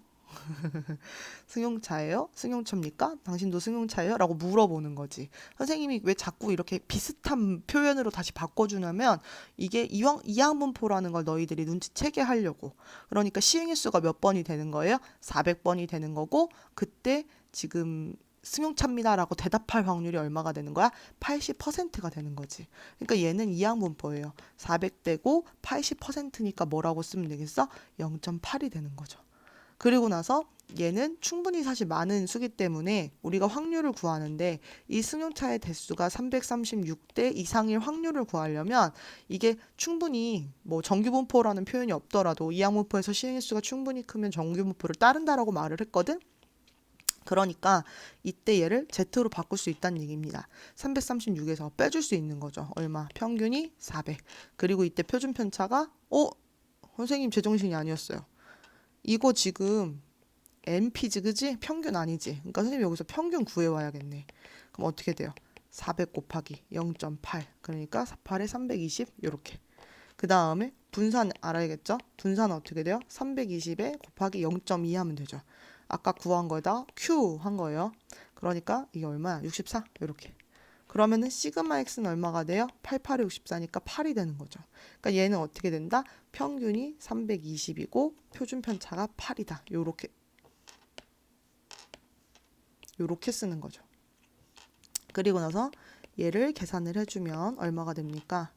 승용차예요? 승용차입니까? 당신도 승용차예요? 라고 물어보는 거지. 선생님이 왜 자꾸 이렇게 비슷한 표현으로 다시 바꿔주냐면 이게 이항분포라는 걸 너희들이 눈치채게 하려고. 그러니까 시행일수가 몇 번이 되는 거예요? 400번이 되는 거고 그때 지금 승용차입니다라고 대답할 확률이 얼마가 되는 거야? 80%가 되는 거지. 그러니까 얘는 이항분포예요. 400대고 80%니까 뭐라고 쓰면 되겠어? 0.8이 되는 거죠. 그리고 나서 얘는 충분히 사실 많은 수기 때문에 우리가 확률을 구하는데 이 승용차의 대수가 336대 이상일 확률을 구하려면 이게 충분히 뭐 정규분포라는 표현이 없더라도 이항분포에서 시행일수가 충분히 크면 정규분포를 따른다라고 말을 했거든. 그러니까 이때 얘를 Z로 바꿀 수 있다는 얘기입니다. 336에서 빼줄 수 있는 거죠. 얼마? 평균이 400. 그리고 이때 표준 편차가 선생님 제정신이 아니었어요. 이거 지금 NP지 그지? 평균 아니지? 그러니까 선생님 여기서 평균 구해와야겠네. 그럼 어떻게 돼요? 400 곱하기 0.8 그러니까 8에 320 이렇게. 그 다음에 분산 알아야겠죠? 분산은 어떻게 돼요? 320에 곱하기 0.2 하면 되죠. 아까 구한 거에다 Q 한 거예요. 그러니까 이게 얼마야? 64 이렇게. 그러면은 시그마 x는 얼마가 돼요? 88에 64니까 8이 되는 거죠. 그러니까 얘는 어떻게 된다? 평균이 320이고 표준 편차가 8이다. 요렇게 쓰는 거죠. 그리고 나서 얘를 계산을 해주면 얼마가 됩니까?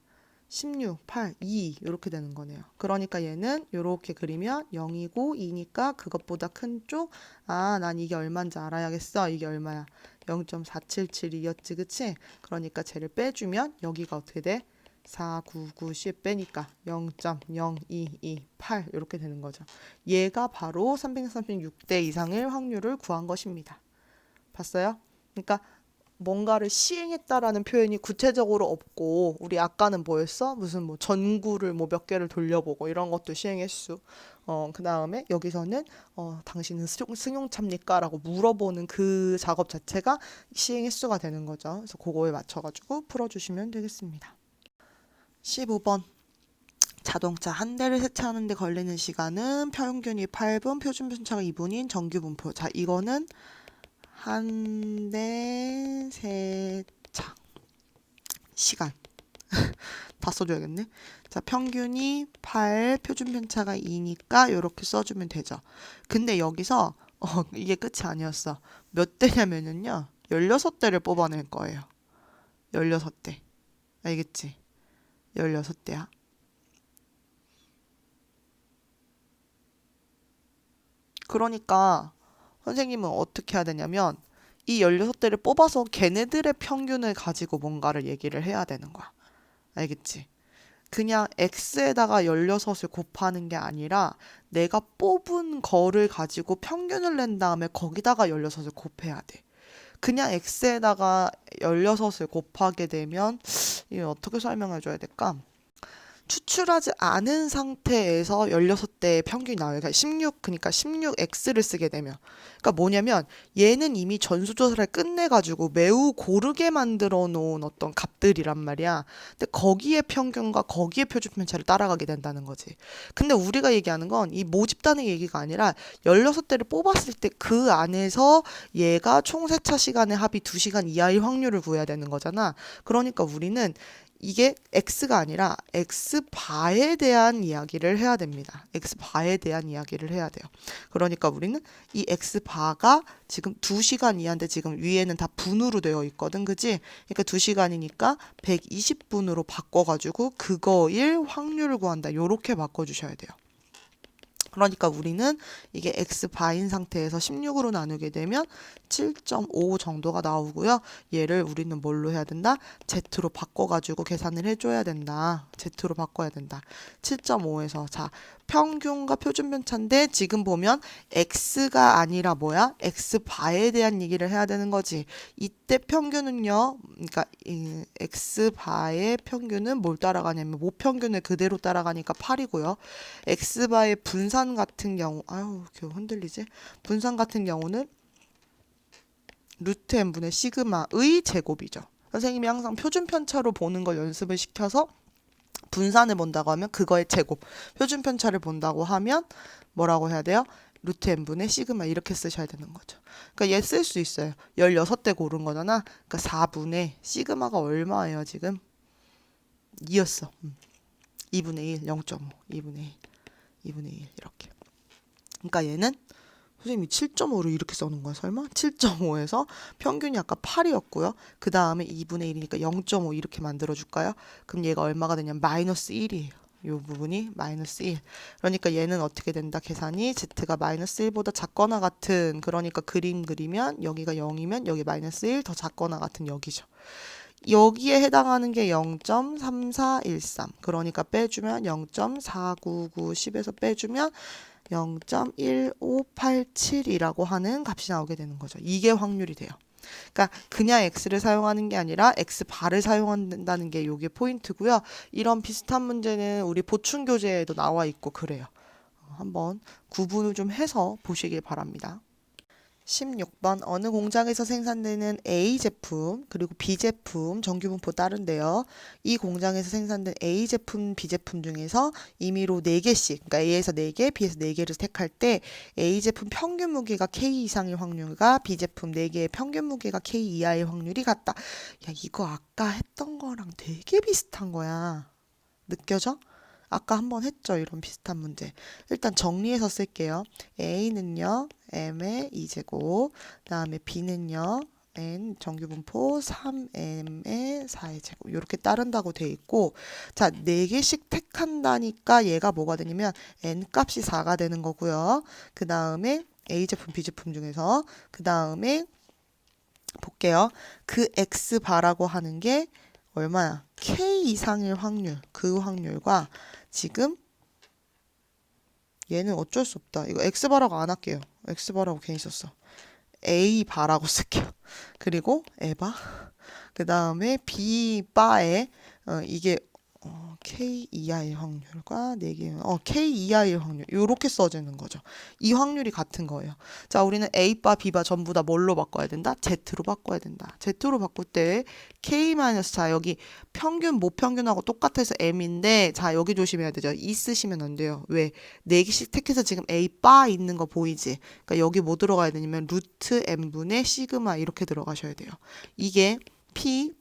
16, 8, 2 이렇게 되는 거네요. 그러니까 얘는 이렇게 그리면 0이고 2니까 그것보다 큰 쪽. 난 이게 얼마인지 알아야겠어. 이게 얼마야? 0.477이었지, 그치? 그러니까 쟤를 빼주면 여기가 어떻게 돼? 4, 9, 9, 10 빼니까 0.0228 이렇게 되는 거죠. 얘가 바로 336대 이상일 확률을 구한 것입니다. 봤어요? 그러니까 뭔가를 시행했다라는 표현이 구체적으로 없고, 우리 아까는 뭐였어? 무슨 뭐 전구를 뭐 몇 개를 돌려보고 이런 것도 시행했수. 그 다음에 여기서는 당신은 승용차입니까? 라고 물어보는 그 작업 자체가 시행횟수가 되는 거죠. 그래서 그거에 맞춰가지고 풀어주시면 되겠습니다. 15번. 자동차 한 대를 세차하는 데 걸리는 시간은 평균이 8분, 표준 편차가 2분인 정규 분포. 자, 이거는 한 대 세차 시간 다 써줘야겠네. 자, 평균이 8, 표준 편차가 2니까 이렇게 써주면 되죠. 근데 여기서 이게 끝이 아니었어. 몇 대냐면요, 16대를 뽑아낼 거예요. 16대. 알겠지? 16대야. 그러니까 선생님은 어떻게 해야 되냐면 이 16대를 뽑아서 걔네들의 평균을 가지고 뭔가를 얘기를 해야 되는 거야. 알겠지? 그냥 x에다가 16을 곱하는 게 아니라 내가 뽑은 거를 가지고 평균을 낸 다음에 거기다가 16을 곱해야 돼. 그냥 x에다가 16을 곱하게 되면 이거 어떻게 설명해 줘야 될까? 추출하지 않은 상태에서 16대의 평균이 나와요. 그러니까 16x를 쓰게 되면. 그러니까 뭐냐면 얘는 이미 전수조사를 끝내가지고 매우 고르게 만들어 놓은 어떤 값들이란 말이야. 근데 거기에 평균과 거기에 표준 편차를 따라가게 된다는 거지. 근데 우리가 얘기하는 건 이 모집단의 얘기가 아니라 16대를 뽑았을 때 그 안에서 얘가 총 세차 시간의 합이 2시간 이하일 확률을 구해야 되는 거잖아. 그러니까 우리는 이게 x가 아니라 x바에 대한 이야기를 해야 됩니다. x바에 대한 이야기를 해야 돼요. 그러니까 우리는 이 x바가 지금 2시간 이하인데 지금 위에는 다 분으로 되어 있거든, 그지? 그러니까 2시간이니까 120분으로 바꿔가지고 그거일 확률을 구한다. 요렇게 바꿔주셔야 돼요. 그러니까 우리는 이게 x바인 상태에서 16으로 나누게 되면 7.5 정도가 나오고요. 얘를 우리는 뭘로 해야 된다? z로 바꿔가지고 계산을 해줘야 된다. z로 바꿔야 된다. 7.5에서 자, 평균과 표준 편차인데 지금 보면 x가 아니라 뭐야? x바에 대한 얘기를 해야 되는 거지. 이때 평균은요, 그러니까 이 x바의 평균은 뭘 따라가냐면 모평균을 그대로 따라가니까 8이고요. x바의 분산 같은 경우, 아유, 이렇게 흔들리지? 분산 같은 경우는 루트 n분의 시그마의 제곱이죠. 선생님이 항상 표준 편차로 보는 걸 연습을 시켜서 분산을 본다고 하면 그거의 제곱, 표준 편차를 본다고 하면 뭐라고 해야 돼요? 루트 n분의 시그마 이렇게 쓰셔야 되는 거죠. 그러니까 얘 쓸 수 있어요. 16대 고른 거잖아. 그러니까 4분의 시그마가 얼마예요 지금? 2였어. 2분의 1, 0.5, 2분의 1, 2분의 1 이렇게. 그러니까 얘는 선생님이 7.5를 이렇게 써놓은 거야 설마? 7.5에서 평균이 아까 8이었고요. 그 다음에 2분의 1이니까 0.5 이렇게 만들어줄까요? 그럼 얘가 얼마가 되냐면 마이너스 1이에요. 이 부분이 마이너스 1. 그러니까 얘는 어떻게 된다? 계산이 z가 마이너스 1보다 작거나 같은, 그러니까 그림 그리면 여기가 0이면 여기 마이너스 1 더 작거나 같은 여기죠. 여기에 해당하는 게 0.3413. 그러니까 빼주면 0.499 10에서 빼주면 0.1587이라고 하는 값이 나오게 되는 거죠. 이게 확률이 돼요. 그러니까 그냥 x를 사용하는 게 아니라 x바를 사용한다는 게 요게 포인트고요. 이런 비슷한 문제는 우리 보충 교재에도 나와 있고 그래요. 한번 구분을 좀 해서 보시길 바랍니다. 16번 어느 공장에서 생산되는 A 제품 그리고 B 제품 정규분포 따른데요. 이 공장에서 생산된 A 제품, B 제품 중에서 임의로 4개씩, 그러니까 A에서 4개, B에서 4개를 택할 때 A 제품 평균 무게가 K 이상일 확률과 B 제품 4개의 평균 무게가 K 이하일 확률이 같다. 야, 이거 아까 했던 거랑 되게 비슷한 거야. 느껴져? 아까 한번 했죠. 이런 비슷한 문제. 일단 정리해서 쓸게요. A는요. M의 2제곱, 그 다음에 B는요. N 정규분포 3M의 4의 제곱 이렇게 따른다고 돼 있고, 자 4개씩 택한다니까 얘가 뭐가 되냐면 N 값이 4가 되는 거고요. 그 다음에 A 제품, B 제품 중에서 그 다음에 볼게요. 그 X바라고 하는 게 얼마야? K 이상일 확률. 그 확률과 지금 얘는 어쩔 수 없다. 이거 X바라고 안 할게요. X바라고 괜히 썼어. A바라고 쓸게요. 그리고 에바. 그 다음에 B바에 이게 K 이하일 확률과 4개, K 이하일 확률. 요렇게 써지는 거죠. 이 확률이 같은 거예요. 자, 우리는 A바, B바 전부 다 뭘로 바꿔야 된다? Z로 바꿔야 된다. Z로 바꿀 때 K 마이너스, 자, 여기 평균, 모평균하고 똑같아서 M인데, 자, 여기 조심해야 되죠. 이 쓰시면 안 돼요. 왜? 4개씩 택해서 지금 A바 있는 거 보이지? 그러니까 여기 뭐 들어가야 되냐면, 루트 M분의 시그마 이렇게 들어가셔야 돼요. 이게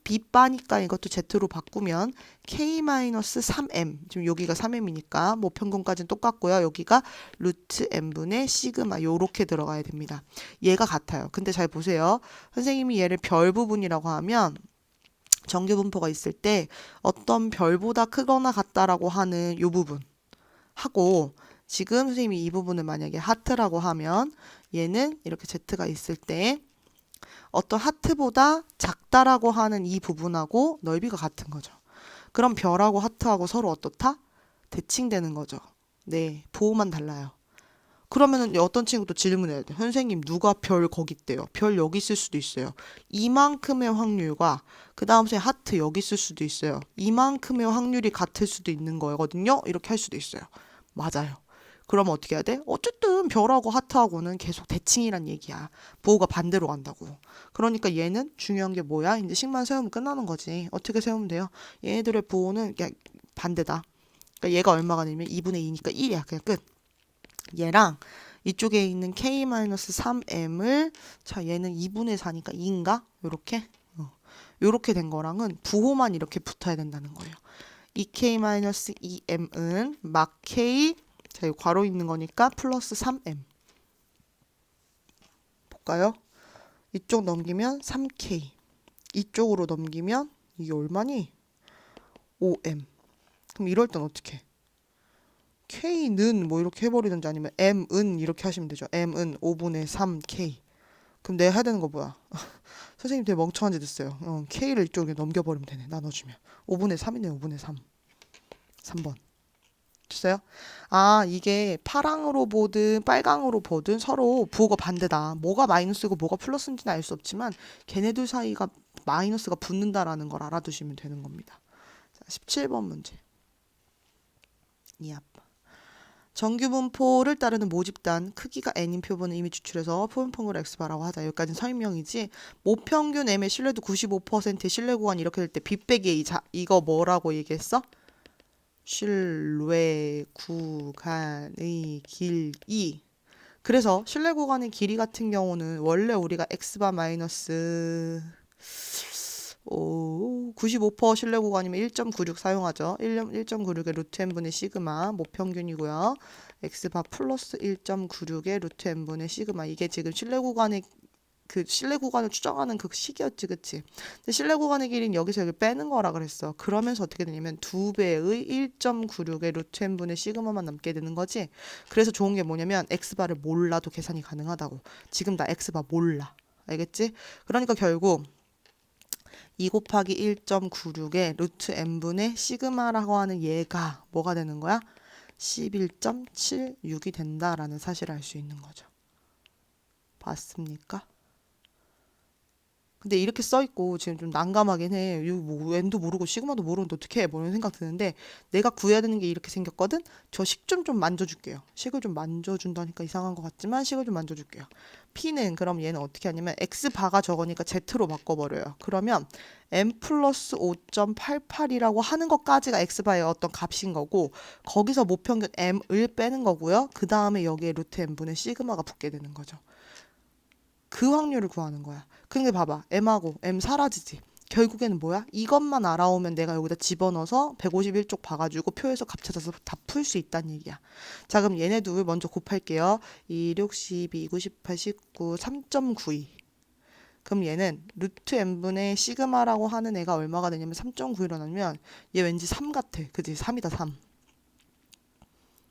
B바니까 이것도 Z로 바꾸면 K-3M, 지금 여기가 3M이니까 뭐 평균까지는 똑같고요. 여기가 루트 M분의 시그마 요렇게 들어가야 됩니다. 얘가 같아요. 근데 잘 보세요. 선생님이 얘를 별 부분이라고 하면 정규 분포가 있을 때 어떤 별보다 크거나 같다라고 하는 요 부분 하고, 지금 선생님이 이 부분을 만약에 하트라고 하면 얘는 이렇게 Z가 있을 때 어떤 하트보다 작다라고 하는 이 부분하고 넓이가 같은 거죠. 그럼 별하고 하트하고 서로 어떻다? 대칭되는 거죠. 네, 보호만 달라요. 그러면은 어떤 친구도 질문해야 돼. 선생님, 누가 별 거기 있대요? 별 여기 있을 수도 있어요. 이만큼의 확률과 그 다음 에 하트 여기 있을 수도 있어요. 이만큼의 확률이 같을 수도 있는 거거든요. 이렇게 할 수도 있어요. 맞아요. 그러면 어떻게 해야 돼? 어쨌든 별하고 하트하고는 계속 대칭이란 얘기야. 보호가 반대로 간다고. 그러니까 얘는 중요한 게 뭐야? 이제 식만 세우면 끝나는 거지. 어떻게 세우면 돼요? 얘네들의 보호는 그냥 반대다. 그러니까 얘가 얼마가 되면 2분의 2니까 1이야. 그냥 끝. 얘랑 이쪽에 있는 K-3M을, 자, 얘는 2분의 4니까 2인가? 요렇게? 요렇게 된 거랑은 부호만 이렇게 붙어야 된다는 거예요. 2K-2M은 막 K, 자, 여기 괄호 있는 거니까 플러스 3M. 볼까요? 이쪽 넘기면 3K. 이쪽으로 넘기면 이게 얼마니? 5M. 그럼 이럴 땐 어떻게? K는 뭐 이렇게 해버리든지 아니면 M은 이렇게 하시면 되죠. M은 5분의 3K. 그럼 내가 해야 되는 거 뭐야? 선생님 되게 멍청한 짓 했어요. K를 이쪽에 넘겨버리면 되네. 나눠주면. 5분의 3이네. 5분의 3. 3번. 됐어요? 아, 이게 파랑으로 보든 빨강으로 보든 서로 부호가 반대다. 뭐가 마이너스고 뭐가 플러스인지는 알 수 없지만 걔네들 사이가 마이너스가 붙는다라는 걸 알아두시면 되는 겁니다. 자, 17번 문제. 이압. 정규 분포를 따르는 모집단 크기가 n인 표본을 이미 추출해서 표본폭을 x바라고 하자. 여기까지는 설명이지. 모평균 m의 신뢰도 95%의 신뢰 구간 이렇게 될 때 b 빼기 a. 자, 이거 뭐라고 얘기했어? 신뢰 구간의 길이. 그래서 신뢰 구간의 길이 같은 경우는 원래 우리가 x바 마이너스 95% 신뢰 구간이면 1.96 사용하죠. 1.96의 루트 n분의 시그마 모평균이고요. x바 플러스 1.96의 루트 n분의 시그마. 이게 지금 신뢰 구간의 그 신뢰 구간을 추정하는 그 식이었지, 그치? 근데 신뢰 구간의 길이는 여기서 여기 빼는 거라 그랬어. 그러면서 어떻게 되냐면 2배의 1.96의 루트 n분의 시그마만 남게 되는 거지. 그래서 좋은 게 뭐냐면 x바를 몰라도 계산이 가능하다고. 지금 나 x바 몰라. 알겠지? 그러니까 결국 2 곱하기 1.96의 루트 n분의 시그마라고 하는 얘가 뭐가 되는 거야? 11.76이 된다라는 사실을 알 수 있는 거죠. 봤습니까? 근데 이렇게 써있고 지금 좀 난감하긴 해. 이거 뭐 n도 모르고 시그마도 모르는데 어떻게 해? 뭐 이런 생각 드는데 내가 구해야 되는 게 이렇게 생겼거든? 저 식 좀 만져줄게요. 식을 좀 만져준다니까 이상한 것 같지만 식을 좀 만져줄게요. P는 그럼 얘는 어떻게 하냐면 X바가 저거니까 Z로 바꿔버려요. 그러면 M 플러스 5.88이라고 하는 것까지가 X바의 어떤 값인 거고 거기서 모평균 M을 빼는 거고요. 그 다음에 여기에 루트 M분의 시그마가 붙게 되는 거죠. 그 확률을 구하는 거야. 근데 봐봐. M하고 M 사라지지. 결국에는 뭐야? 이것만 알아오면 내가 여기다 집어넣어서 151쪽 봐가지고 표에서 값 찾아서 다 풀 수 있다는 얘기야. 자, 그럼 얘네 둘 먼저 곱할게요. 2, 6, 12, 9, 18, 19, 3.92. 그럼 얘는 루트 n분의 시그마라고 하는 애가 얼마가 되냐면 3.9로 나누면 얘 왠지 3 같아. 그지? 3이다 3.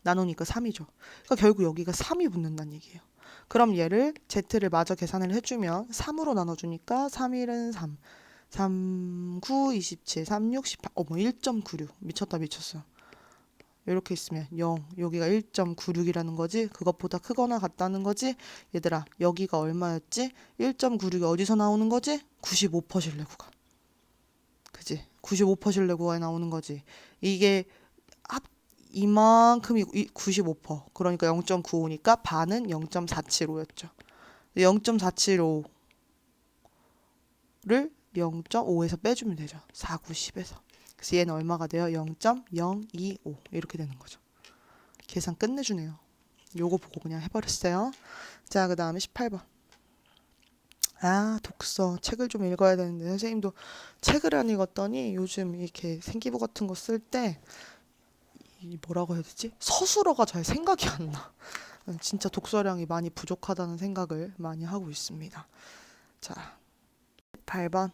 나누니까 3이죠. 그러니까 결국 여기가 3이 붙는다는 얘기예요. 그럼 얘를 z를 마저 계산을 해주면 3으로 나눠주니까 3, 1은 3, 3, 9, 27, 3, 6, 18, 어머 1.96 미쳤다 미쳤어. 이렇게 있으면 0, 여기가 1.96이라는 거지. 그것보다 크거나 같다는 거지. 얘들아 여기가 얼마였지? 1.96이 어디서 나오는 거지? 95% 신뢰구간. 그지? 95% 신뢰구간에 나오는 거지. 이게 이만큼이 95%. 그러니까 0.95니까 반은 0.475였죠. 0.475를 0.5에서 빼주면 되죠. 4, 9, 10에서. 그래서 얘는 얼마가 돼요? 0.025 이렇게 되는 거죠. 계산 끝내주네요. 요거 보고 그냥 해버렸어요. 자, 그 다음에 18번. 아, 독서. 책을 좀 읽어야 되는데 선생님도 책을 안 읽었더니 요즘 이렇게 생기부 같은 거 쓸 때 뭐라고 해야 되지? 서술어가 잘 생각이 안 나. 진짜 독서량이 많이 부족하다는 생각을 많이 하고 있습니다. 자, 8번.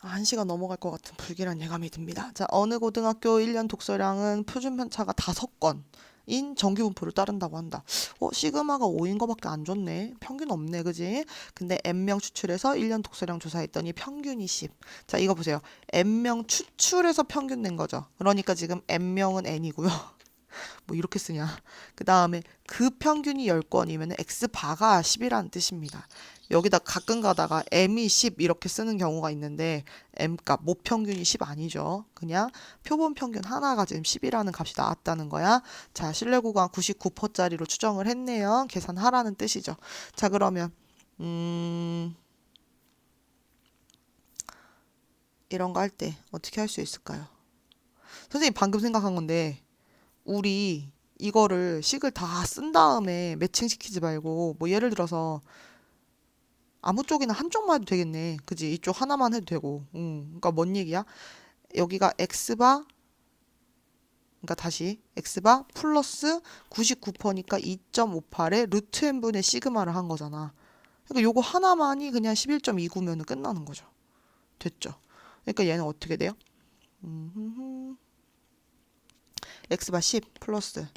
1시간 넘어갈 것 같은 불길한 예감이 듭니다. 자, 어느 고등학교 1년 독서량은 표준 편차가 5건인 정규 분포를 따른다고 한다. 시그마가 5인 거밖에 안 줬네. 평균 없네, 그지? 근데 N명 추출해서 1년 독서량 조사했더니 평균이 10. 자, 이거 보세요. N명 추출해서 평균 낸 거죠. 그러니까 지금 N명은 N이고요. 뭐 이렇게 쓰냐. 그 다음에 그 평균이 10건이면 X바가 10이라는 뜻입니다. 여기다 가끔 가다가 M이 10 이렇게 쓰는 경우가 있는데 M값, 모평균이 10 아니죠. 그냥 표본 평균 하나가 지금 10이라는 값이 나왔다는 거야. 자, 신뢰구간 99%짜리로 추정을 했네요. 계산하라는 뜻이죠. 자, 그러면 이런 거 할 때 어떻게 할 수 있을까요? 선생님 방금 생각한 건데 우리 이거를 식을 다 쓴 다음에 매칭시키지 말고 뭐 예를 들어서 아무 쪽이나 한쪽만 해도 되겠네. 그지? 이쪽 하나만 해도 되고. 그러니까 뭔 얘기야? 여기가 x바 그러니까 다시 x바 플러스 99%니까 2.58에 루트 n분의 시그마를 한 거잖아. 그러니까 요거 하나만이 그냥 11.29면은 끝나는 거죠. 됐죠? 그러니까 얘는 어떻게 돼요? x바 10 플러스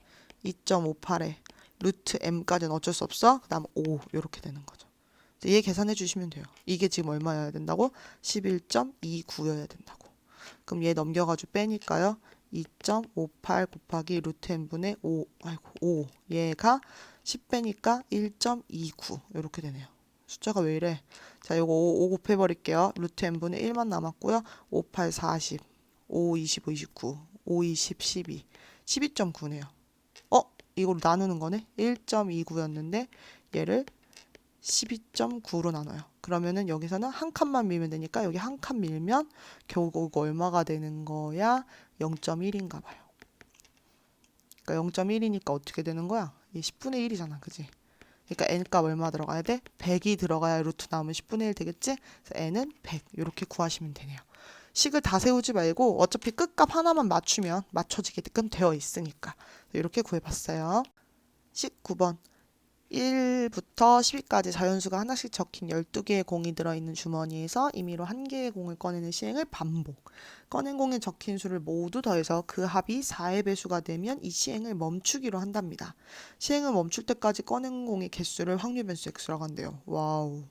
2.58에 루트 m까지는 어쩔 수 없어. 그 다음 5 이렇게 되는 거죠. 얘 계산해 주시면 돼요. 이게 지금 얼마여야 된다고? 11.29여야 된다고. 그럼 얘 넘겨가지고 빼니까요. 2.58 곱하기 루트 n분의 5, 5. 얘가 10 빼니까 1.29 이렇게 되네요. 숫자가 왜 이래? 자, 요거 5 곱해버릴게요. 루트 n분의 1만 남았고요. 5, 8, 40, 5, 25, 29, 5, 20, 12, 12.9네요. 이걸로 나누는 거네. 1.29였는데 얘를 12.9로 나눠요. 그러면은 여기서는 한 칸만 밀면 되니까 여기 한 칸 밀면 결국 얼마가 되는 거야? 0.1인가 봐요. 그러니까 0.1이니까 어떻게 되는 거야? 이 10분의 1이잖아. 그지? 그러니까 n값 얼마 들어가야 돼? 100이 들어가야 루트 나오면 10분의 1 되겠지? 그래서 n은 100 이렇게 구하시면 되네요. 식을 다 세우지 말고 어차피 끝값 하나만 맞추면 맞춰지게끔 되어 있으니까 이렇게 구해봤어요. 19번 1부터 10위까지 자연수가 하나씩 적힌 12개의 공이 들어있는 주머니에서 임의로 1개의 공을 꺼내는 시행을 반복. 꺼낸 공에 적힌 수를 모두 더해서 그 합이 4의 배수가 되면 이 시행을 멈추기로 한답니다. 시행을 멈출 때까지 꺼낸 공의 개수를 확률 변수 x라고 한대요. 와우.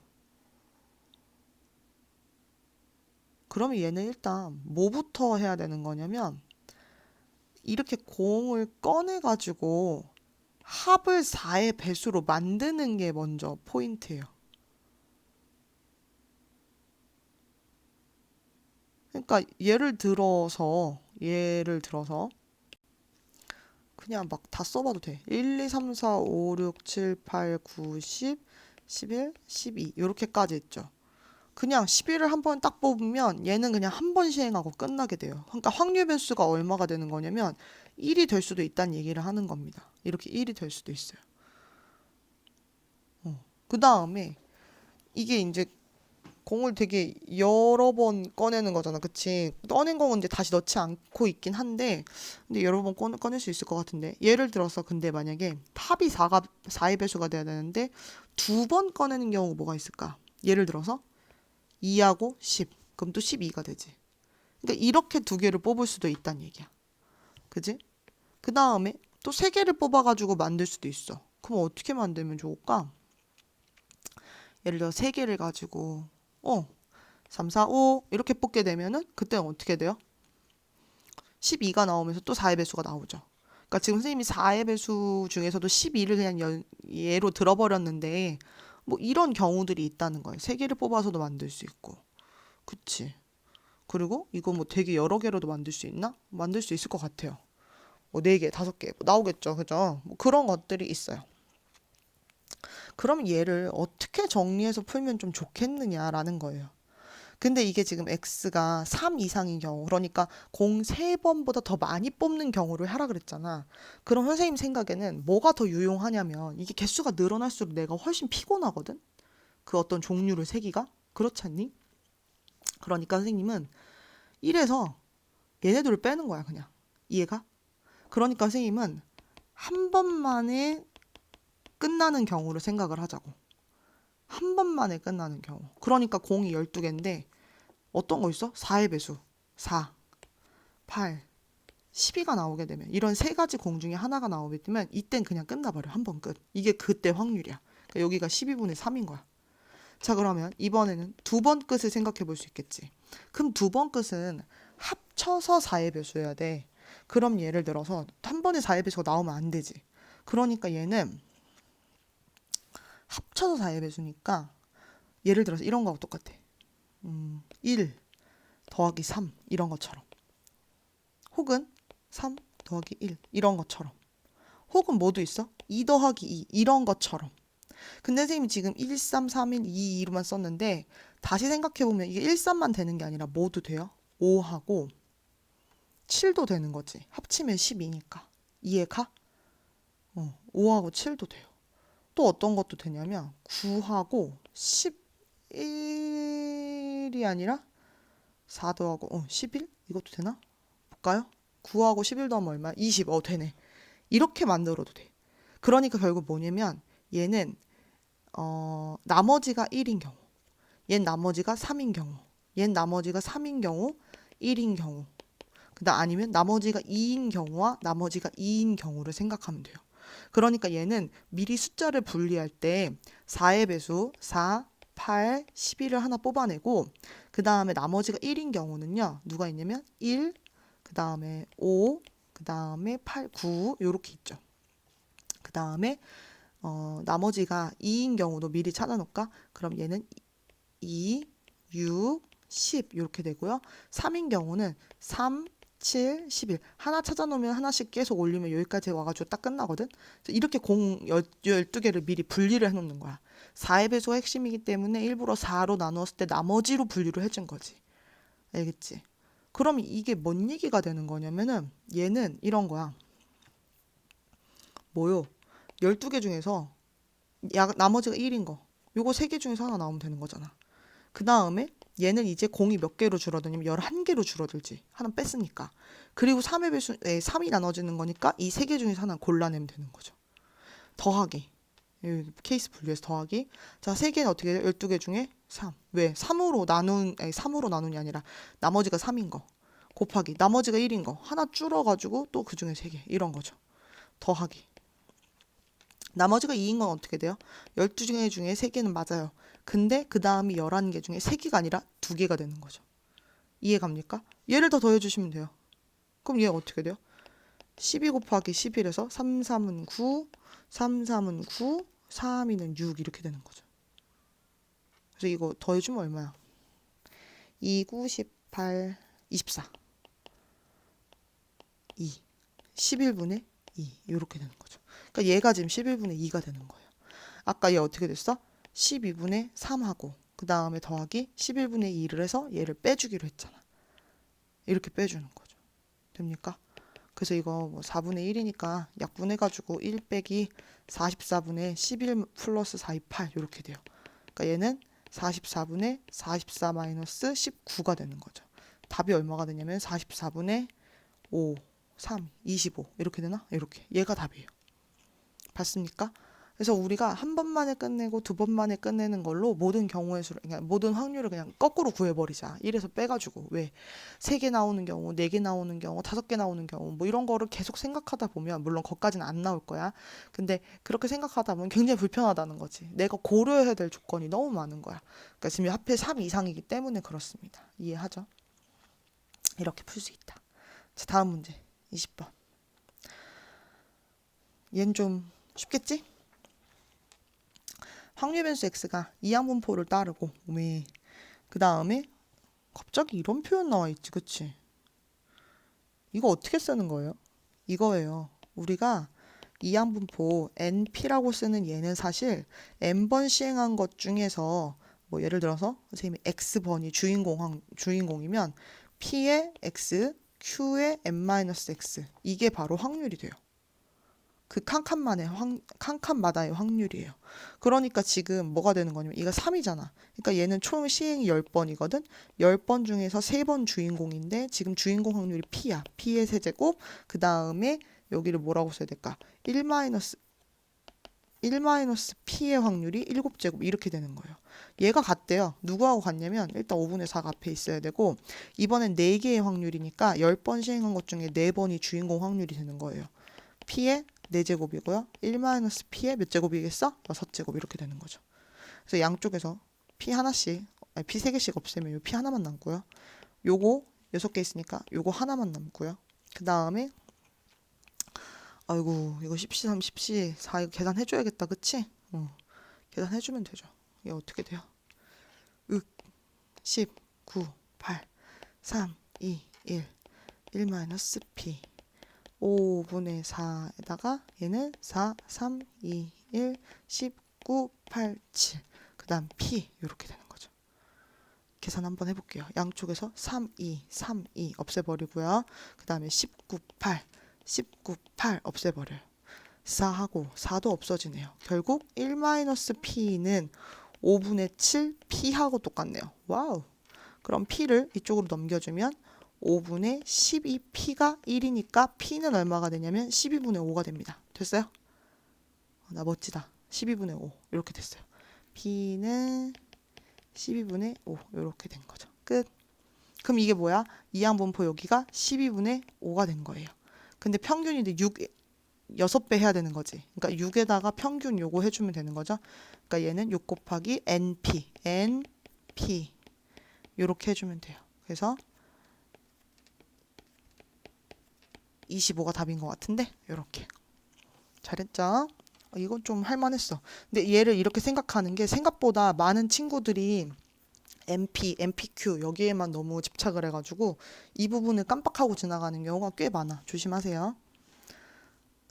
그러면 얘는 일단 뭐부터 해야 되는 거냐면 이렇게 공을 꺼내가지고 합을 4의 배수로 만드는 게 먼저 포인트예요. 그러니까 예를 들어서 그냥 막 다 써봐도 돼. 1, 2, 3, 4, 5, 6, 7, 8, 9, 10, 11, 12 이렇게까지 있죠. 그냥 11을 한 번 딱 뽑으면 얘는 그냥 한 번 시행하고 끝나게 돼요. 그러니까 확률 변수가 얼마가 되는 거냐면 1이 될 수도 있다는 얘기를 하는 겁니다. 이렇게 1이 될 수도 있어요. 그 다음에 이게 이제 공을 되게 여러 번 꺼내는 거잖아. 그치? 꺼낸 공은 이제 다시 넣지 않고 있긴 한데 근데 여러 번 꺼낼 수 있을 것 같은데 예를 들어서 근데 만약에 합이 4의 배수가 돼야 되는데 2번 꺼내는 경우가 뭐가 있을까? 예를 들어서 2하고 10 그럼 또 12가 되지. 그러니까 이렇게 두 개를 뽑을 수도 있다는 얘기야. 그지? 그 다음에 또 3개를 뽑아가지고 만들 수도 있어. 그럼 어떻게 만들면 좋을까? 예를 들어 3개를 가지고 3, 4, 5 이렇게 뽑게 되면은 그때는 어떻게 돼요? 12가 나오면서 또 4의 배수가 나오죠. 그러니까 지금 선생님이 4의 배수 중에서도 12를 그냥 예로 들어버렸는데 뭐 이런 경우들이 있다는 거예요. 3개를 뽑아서도 만들 수 있고. 그치? 그리고 이거 뭐 되게 여러 개로도 만들 수 있나? 만들 수 있을 것 같아요. 뭐 4개, 5개 뭐 나오겠죠. 그죠? 뭐 그런 것들이 있어요. 그럼 얘를 어떻게 정리해서 풀면 좀 좋겠느냐라는 거예요. 근데 이게 지금 x가 3 이상인 경우, 그러니까 공 3번보다 더 많이 뽑는 경우를 하라 그랬잖아. 그럼 선생님 생각에는 뭐가 더 유용하냐면 이게 개수가 늘어날수록 내가 훨씬 피곤하거든? 그 어떤 종류를 세기가? 그렇지 않니? 그러니까 선생님은 1에서 얘네들을 빼는 거야, 그냥. 이해가? 그러니까 선생님은 한 번만에 끝나는 경우를 생각을 하자고. 한 번만에 끝나는 경우. 그러니까 공이 12개인데 어떤 거 있어? 4의 배수. 4, 8, 12가 나오게 되면 이런 3가지 공 중에 하나가 나오게 되면 이땐 그냥 끝나버려. 한 번 끝. 이게 그때 확률이야. 그러니까 여기가 12분의 3인 거야. 자, 그러면 이번에는 2번 끝을 생각해 볼 수 있겠지. 그럼 2번 끝은 합쳐서 4의 배수여야 돼. 그럼 예를 들어서 한 번에 4의 배수가 나오면 안 되지. 그러니까 얘는 합쳐서 4의 배수니까 예를 들어서 이런 거하고 똑같아. 1 더하기 3 이런 것처럼. 혹은 3 더하기 1 이런 것처럼. 혹은 뭐도 있어? 2 더하기 2 이런 것처럼. 근데 선생님이 지금 1, 3, 3, 1, 2, 2로만 썼는데 다시 생각해보면 이게 1, 3만 되는 게 아니라 뭐도 돼요? 5하고 7도 되는 거지. 합치면 12니까. 이해가? 5하고 7도 돼요. 또 어떤 것도 되냐면 9하고 11이 아니라 4 더하고 11? 이것도 되나? 볼까요? 9하고 11 더하면 얼마? 20. 되네. 이렇게 만들어도 돼. 그러니까 결국 뭐냐면 얘는 나머지가 1인 경우, 얘는 나머지가 3인 경우, 얘는 나머지가 3인 경우, 1인 경우, 그다음 아니면 나머지가 2인 경우와 나머지가 2인 경우를 생각하면 돼요. 그러니까 얘는 미리 숫자를 분리할 때 4의 배수 4, 8, 11을 하나 뽑아내고 그 다음에 나머지가 1인 경우는요. 누가 있냐면 1, 그 다음에 5, 그 다음에 8, 9 이렇게 있죠. 그 다음에 나머지가 2인 경우도 미리 찾아놓을까? 그럼 얘는 2, 6, 10 이렇게 되고요. 3인 경우는 3, 7, 11 하나 찾아놓으면 하나씩 계속 올리면 여기까지 와가지고 딱 끝나거든. 이렇게 공 12개를 미리 분리를 해놓는 거야. 4의 배수가 핵심이기 때문에 일부러 4로 나누었을 때 나머지로 분리를 해준 거지. 알겠지? 그럼 이게 뭔 얘기가 되는 거냐면은 얘는 이런 거야. 뭐요? 12개 중에서 나머지가 1인 거. 요거 3개 중에서 하나 나오면 되는 거잖아. 그 다음에 얘는 이제 공이 몇 개로 줄어드냐면 11개로 줄어들지. 하나 뺐으니까. 그리고 3의 배수, 3이 나눠지는 거니까 이 3개 중에서 하나 골라내면 되는 거죠. 더하기. 케이스 분류해서 더하기. 자, 3개는 어떻게 돼요? 12개 중에 3. 왜? 3으로 나눈이 아니라 나머지가 3인 거. 곱하기. 나머지가 1인 거. 하나 줄어가지고 또 그 중에 3개. 이런 거죠. 더하기. 나머지가 2인 건 어떻게 돼요? 12개 중에 3개는 맞아요. 근데 그 다음이 11개 중에 3개가 아니라 2개가 되는 거죠. 이해 갑니까? 얘를 더 더해주시면 돼요. 그럼 얘 어떻게 돼요? 12 곱하기 11에서 3, 3은 9, 3, 3은 9, 3, 2는 6 이렇게 되는 거죠. 그래서 이거 더해주면 얼마야? 2, 9, 18, 24. 2. 11분의 2 이렇게 되는 거죠. 그러니까 얘가 지금 11분의 2가 되는 거예요. 아까 얘 어떻게 됐어? 12분의 3하고 그 다음에 더하기 11분의 2를 해서 얘를 빼주기로 했잖아. 이렇게 빼주는 거죠. 됩니까? 그래서 이거 뭐 4분의 1이니까 약분해가지고 1 빼기 44분의 11 플러스 4, 2, 8 이렇게 돼요. 그러니까 얘는 44분의 44 마이너스 19가 되는 거죠. 답이 얼마가 되냐면 44분의 5, 3, 25 이렇게 되나? 이렇게. 얘가 답이에요. 봤습니까? 그래서 우리가 한 번 만에 끝내고 두 번 만에 끝내는 걸로 모든 경우의 수를, 그러니까 모든 확률을 그냥 거꾸로 구해버리자. 1에서 빼가지고. 왜? 3개 나오는 경우, 4개 나오는 경우, 5개 나오는 경우, 뭐 이런 거를 계속 생각하다 보면, 물론 거기까지는 안 나올 거야. 근데 그렇게 생각하다 보면 굉장히 불편하다는 거지. 내가 고려해야 될 조건이 너무 많은 거야. 그러니까 지금 하필 3 이상이기 때문에 그렇습니다. 이해하죠? 이렇게 풀 수 있다. 자, 다음 문제. 20번. 얘는 좀 쉽겠지? 확률 변수 x가 이항분포를 따르고 그 다음에 갑자기 이런 표현 나와 있지, 그치? 이거 어떻게 쓰는 거예요? 이거예요. 우리가 이항분포 np라고 쓰는 얘는 사실 n번 시행한 것 중에서 뭐 예를 들어서 선생님이 x번이 주인공이면 p의 x, q의 n-x 이게 바로 확률이 돼요. 그 칸칸마다의 확률이에요. 그러니까 지금 뭐가 되는 거냐면 이거 3이잖아. 그러니까 얘는 총 시행이 10번이거든. 10번 중에서 3번 주인공인데 지금 주인공 확률이 P야. P의 세제곱. 그 다음에 여기를 뭐라고 써야 될까? 1 P의 확률이 7제곱 이렇게 되는 거예요. 얘가 같대요. 누구하고 같냐면 일단 5분의 4가 앞에 있어야 되고 이번엔 4개의 확률이니까 10번 시행한 것 중에 4번이 주인공 확률이 되는 거예요. P의 4제곱이고요. 1-P의 몇 제곱이겠어? 6제곱 이렇게 되는 거죠. 그래서 양쪽에서 P 하나씩, 아니 P 3개씩 없애면 요 P 하나만 남고요. 요거 6개 있으니까 요거 하나만 남고요. 그 다음에 아이고 이거 10시 3, 10시 4 이거 계산해줘야겠다. 그치? 계산해주면 되죠. 이게 어떻게 돼요? 10, 9, 8, 3, 2, 1 1-P 5분의 4에다가 얘는 4, 3, 2, 1, 19, 8, 7. 그 다음 P 이렇게 되는 거죠. 계산 한번 해볼게요. 양쪽에서 3, 2, 3, 2 없애버리고요. 그 다음에 19, 8, 19, 8 없애버려요. 4하고 4도 없어지네요. 결국 1-P는 5분의 7 P하고 똑같네요. 와우. 그럼 P를 이쪽으로 넘겨주면 5분의 12P가 1이니까 P는 얼마가 되냐면 12분의 5가 됩니다. 됐어요? 나 멋지다. 12분의 5 이렇게 됐어요. P는 12분의 5 이렇게 된 거죠. 끝. 그럼 이게 뭐야? 이항분포 여기가 12분의 5가 된 거예요. 근데 평균인데 6배 해야 되는 거지. 그러니까 6에다가 평균 요거 해주면 되는 거죠. 그러니까 얘는 6 곱하기 NP 이렇게 해주면 돼요. 그래서 25가 답인 것 같은데 이렇게 잘했죠? 이건 좀 할만했어. 근데 얘를 이렇게 생각하는 게 생각보다 많은 친구들이 MP, MPQ 여기에만 너무 집착을 해가지고 이 부분을 깜빡하고 지나가는 경우가 꽤 많아. 조심하세요.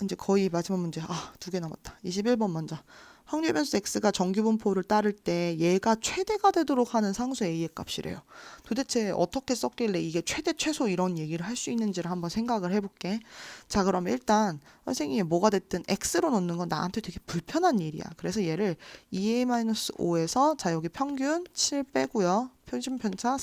이제 거의 마지막 문제. 2개 남았다. 21번 먼저. 확률 변수 x가 정규분포를 따를 때 얘가 최대가 되도록 하는 상수 a의 값이래요. 도대체 어떻게 썼길래 이게 최대 최소 이런 얘기를 할 수 있는지를 한번 생각을 해볼게. 자, 그럼 일단 선생님이 뭐가 됐든 x로 넣는 건 나한테 되게 불편한 일이야. 그래서 얘를 2a-5에서 자 여기 평균 7 빼고요. 표준 편차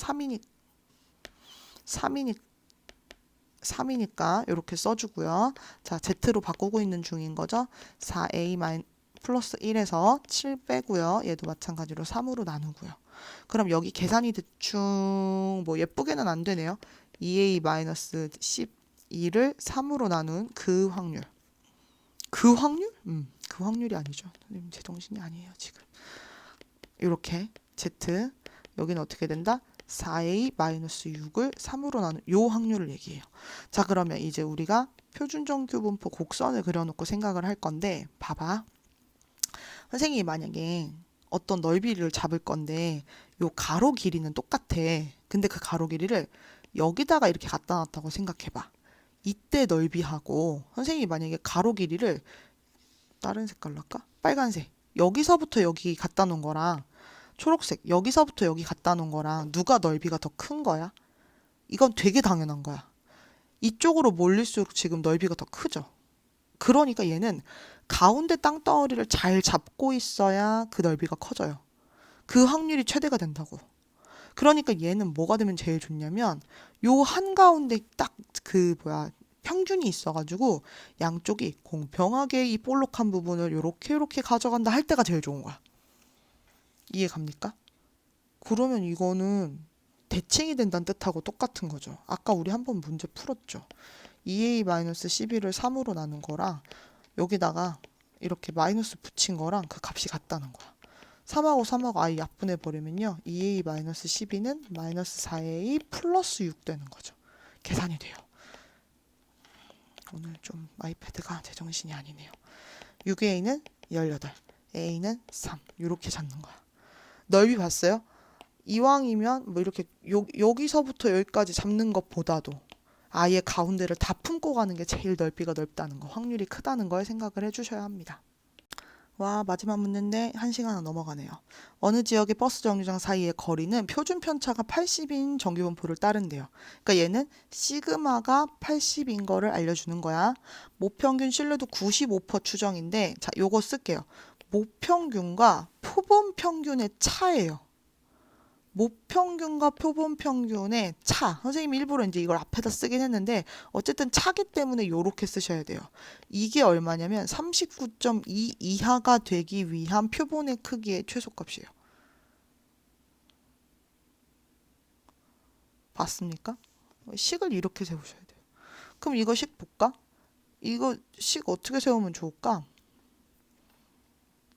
3이니까 이렇게 써주고요. 자, z로 바꾸고 있는 중인 거죠. 4a 플러스 1에서 7 빼고요. 얘도 마찬가지로 3으로 나누고요. 그럼 여기 계산이 대충 뭐 예쁘게는 안 되네요. 2a-12를 3으로 나눈 그 확률. 그 확률? 그 확률이 아니죠. 선생님 제정신이 아니에요 지금. 이렇게 z 여기는 어떻게 된다? 4a-6을 3으로 나눈 요 확률을 얘기해요. 자, 그러면 이제 우리가 표준정규분포 곡선을 그려놓고 생각을 할 건데 봐봐. 선생님이 만약에 어떤 넓이를 잡을 건데 요 가로 길이는 똑같아. 근데 그 가로 길이를 여기다가 이렇게 갖다 놨다고 생각해봐. 이때 넓이하고 선생님이 만약에 가로 길이를 다른 색깔로 할까? 빨간색. 여기서부터 여기 갖다 놓은 거랑 초록색. 여기서부터 여기 갖다 놓은 거랑 누가 넓이가 더 큰 거야? 이건 되게 당연한 거야. 이쪽으로 몰릴수록 지금 넓이가 더 크죠. 그러니까 얘는 가운데 땅덩어리를 잘 잡고 있어야 그 넓이가 커져요. 그 확률이 최대가 된다고. 그러니까 얘는 뭐가 되면 제일 좋냐면 요 한가운데 딱 평균이 있어가지고 양쪽이 공평하게 이 볼록한 부분을 요렇게 가져간다 할 때가 제일 좋은 거야. 이해 갑니까? 그러면 이거는 대칭이 된다는 뜻하고 똑같은 거죠. 아까 우리 한번 문제 풀었죠. 2a-12를 3으로 나눈 거랑 여기다가 이렇게 마이너스 붙인 거랑 그 값이 같다는 거야. 3하고 아예 약분해버리면요. 2a-12는 마이너스 4a 플러스 6 되는 거죠. 계산이 돼요. 오늘 좀 아이패드가 제정신이 아니네요. 6a는 18, a는 3 이렇게 잡는 거야. 넓이 봤어요? 이왕이면 뭐 이렇게 여기서부터 여기까지 잡는 것보다도 아예 가운데를 다 품고 가는 게 제일 넓이가 넓다는 거, 확률이 크다는 걸 생각을 해주셔야 합니다. 와, 마지막 문제인데 1시간 넘어가네요. 어느 지역의 버스 정류장 사이의 거리는 표준 편차가 80인 정규분포를 따른대요. 그러니까 얘는 시그마가 80인 거를 알려주는 거야. 모평균 신뢰도 95% 추정인데, 자, 요거 쓸게요. 모평균과 표본평균의 차예요. 모평균과 표본평균의 차. 선생님이 일부러 이제 이걸 앞에다 쓰긴 했는데 어쨌든 차기 때문에 요렇게 쓰셔야 돼요. 이게 얼마냐면 39.2 이하가 되기 위한 표본의 크기의 최소값이에요. 봤습니까? 식을 이렇게 세우셔야 돼요. 그럼 이거 식 볼까? 이거 식 어떻게 세우면 좋을까?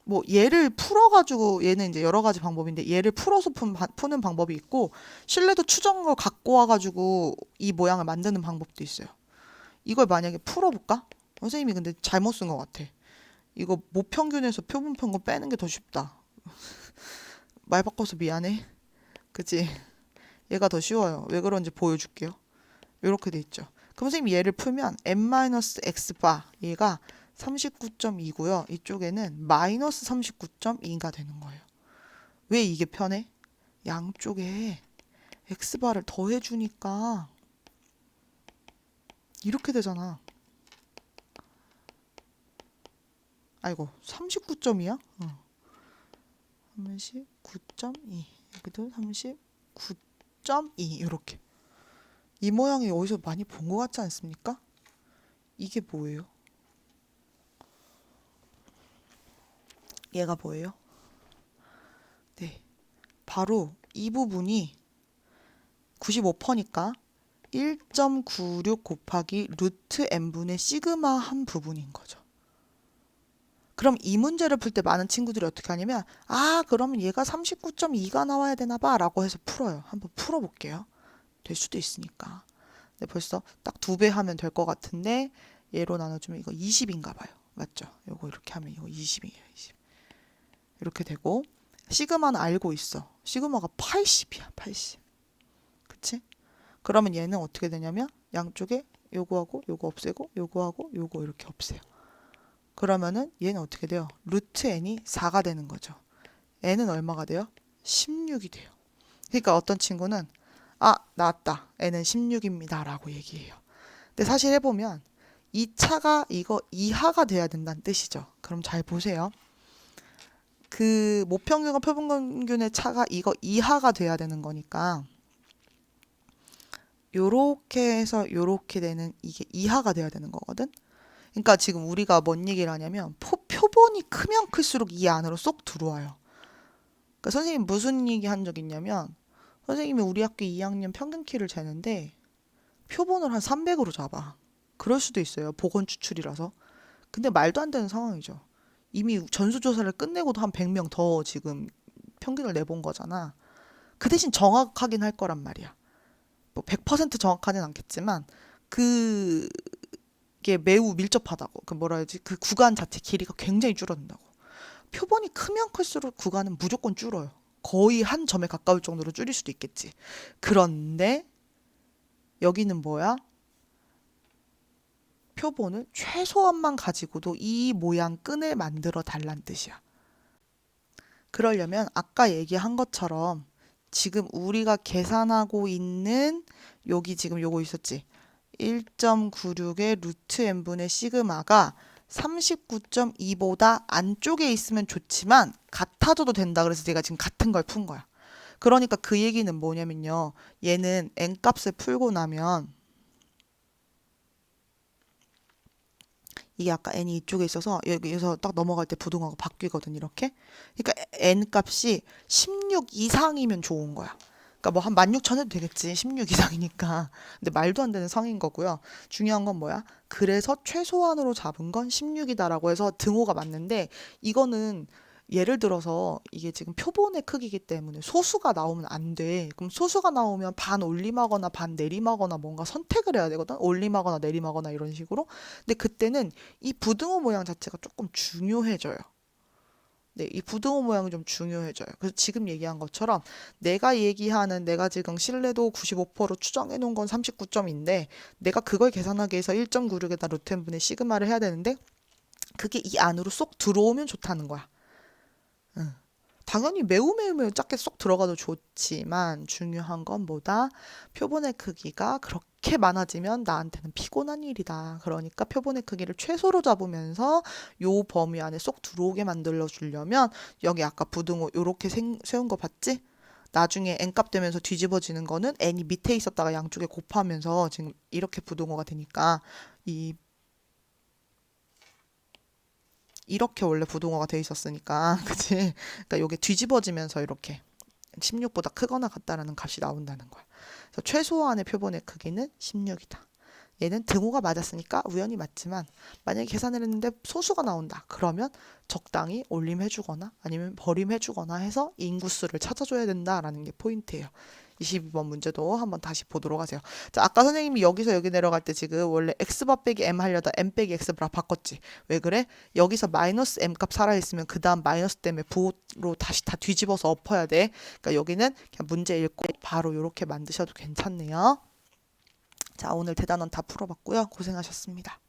뭐 얘를 풀어가지고 얘는 이제 여러 가지 방법인데 얘를 풀어서 푸는 방법이 있고 신뢰도 추정을 갖고 와가지고 이 모양을 만드는 방법도 있어요. 이걸 만약에 풀어볼까? 선생님이 근데 잘못 쓴 것 같아. 이거 모평균에서 표본평균 빼는 게 더 쉽다. 말 바꿔서 미안해. 그치? 얘가 더 쉬워요. 왜 그런지 보여줄게요. 이렇게 돼 있죠. 그럼 선생님 얘를 풀면 n-x바 얘가 39.2고요. 이쪽에는 마이너스 39.2가 되는 거예요. 왜 이게 편해? 양쪽에 x바를 더해주니까 이렇게 되잖아. 아이고 39.2야? 39.2 여기도 39.2 이렇게. 이 모양이 어디서 많이 본 것 같지 않습니까? 이게 뭐예요? 얘가 뭐예요? 네, 바로 이 부분이 95%니까 1.96 곱하기 루트 n분의 시그마 한 부분인 거죠. 그럼 이 문제를 풀 때 많은 친구들이 어떻게 하냐면 그러면 얘가 39.2가 나와야 되나 봐 라고 해서 풀어요. 한번 풀어볼게요. 될 수도 있으니까. 네, 벌써 딱 2배 하면 될 것 같은데 얘로 나눠주면 이거 20인가 봐요. 맞죠? 요거 이렇게 하면 이거 20이에요. 20. 이렇게 되고 시그마는 알고 있어. 시그마가 80이야. 80. 그치? 그러면 얘는 어떻게 되냐면 양쪽에 요거하고 요거 없애고 요거하고 요거 이렇게 없애요. 그러면은 얘는 어떻게 돼요? 루트 n이 4가 되는 거죠. n은 얼마가 돼요? 16이 돼요. 그러니까 어떤 친구는 나왔다. n은 16입니다. 라고 얘기해요. 근데 사실 해보면 이 차가 이거 이하가 돼야 된다는 뜻이죠. 그럼 잘 보세요. 그 모평균과 표본균의 차가 이거 이하가 돼야 되는 거니까 요렇게 해서 요렇게 되는 이게 이하가 돼야 되는 거거든. 그러니까 지금 우리가 뭔 얘기를 하냐면 표본이 크면 클수록 이 안으로 쏙 들어와요. 그러니까 선생님 무슨 얘기 한 적 있냐면 선생님이 우리 학교 2학년 평균 키를 재는데 표본을 한 300으로 잡아. 그럴 수도 있어요. 보건 추출이라서. 근데 말도 안 되는 상황이죠. 이미 전수조사를 끝내고도 한 100명 더 지금 평균을 내본 거잖아. 그 대신 정확하긴 할 거란 말이야. 뭐 100% 정확하진 않겠지만 그게 매우 밀접하다고. 그 뭐라 해야지? 그 구간 자체 길이가 굉장히 줄어든다고. 표본이 크면 클수록 구간은 무조건 줄어요. 거의 한 점에 가까울 정도로 줄일 수도 있겠지. 그런데 여기는 뭐야? 표본을 최소한만 가지고도 이 모양 끈을 만들어 달란 뜻이야. 그러려면 아까 얘기한 것처럼 지금 우리가 계산하고 있는 여기 지금 요거 있었지. 1.96의 루트 n분의 시그마가 39.2보다 안쪽에 있으면 좋지만 같아져도 된다. 그래서 제가 지금 같은 걸 푼 거야. 그러니까 그 얘기는 뭐냐면요. 얘는 n값을 풀고 나면 이게 아까 n이 이쪽에 있어서 여기서 딱 넘어갈 때 부등호가 바뀌거든, 이렇게. 그러니까 n 값이 16 이상이면 좋은 거야. 그러니까 뭐 한 16,000 해도 되겠지. 16 이상이니까. 근데 말도 안 되는 성인 거고요. 중요한 건 뭐야? 그래서 최소한으로 잡은 건 16이다라고 해서 등호가 맞는데, 이거는 예를 들어서 이게 지금 표본의 크기이기 때문에 소수가 나오면 안 돼. 그럼 소수가 나오면 반 올림하거나 반 내림하거나 뭔가 선택을 해야 되거든. 올림하거나 내림하거나 이런 식으로. 근데 그때는 이 부등호 모양 자체가 조금 중요해져요. 네, 이 부등호 모양이 좀 중요해져요. 그래서 지금 얘기한 것처럼 내가 지금 신뢰도 95%로 추정해 놓은 건 39점인데 내가 그걸 계산하기 위해서 1.96에다 루트 n분의 시그마를 해야 되는데 그게 이 안으로 쏙 들어오면 좋다는 거야. 응. 당연히 매우 작게 쏙 들어가도 좋지만 중요한 건 뭐다? 표본의 크기가 그렇게 많아지면 나한테는 피곤한 일이다. 그러니까 표본의 크기를 최소로 잡으면서 요 범위 안에 쏙 들어오게 만들어 주려면 여기 아까 부등호 요렇게 세운 거 봤지? 나중에 n값 되면서 뒤집어지는 거는 n이 밑에 있었다가 양쪽에 곱하면서 지금 이렇게 부등호가 되니까 이 이렇게 원래 부등호가 돼 있었으니까 그치? 그러니까 이게 뒤집어지면서 이렇게 16보다 크거나 같다라는 값이 나온다는 거야. 그래서 최소한의 표본의 크기는 16이다. 얘는 등호가 맞았으니까 우연히 맞지만 만약에 계산을 했는데 소수가 나온다. 그러면 적당히 올림해주거나 아니면 버림해주거나 해서 인구수를 찾아줘야 된다라는 게 포인트예요. 22번 문제도 한번 다시 보도록 하세요. 자, 아까 선생님이 여기서 여기 내려갈 때 지금 원래 x바 빼기 m 하려다 m 빼기 x라 바꿨지. 왜 그래? 여기서 마이너스 m 값 살아있으면 그 다음 마이너스 때문에 부호로 다시 다 뒤집어서 엎어야 돼. 그러니까 여기는 그냥 문제 읽고 바로 이렇게 만드셔도 괜찮네요. 자, 오늘 대단원 다 풀어봤고요. 고생하셨습니다.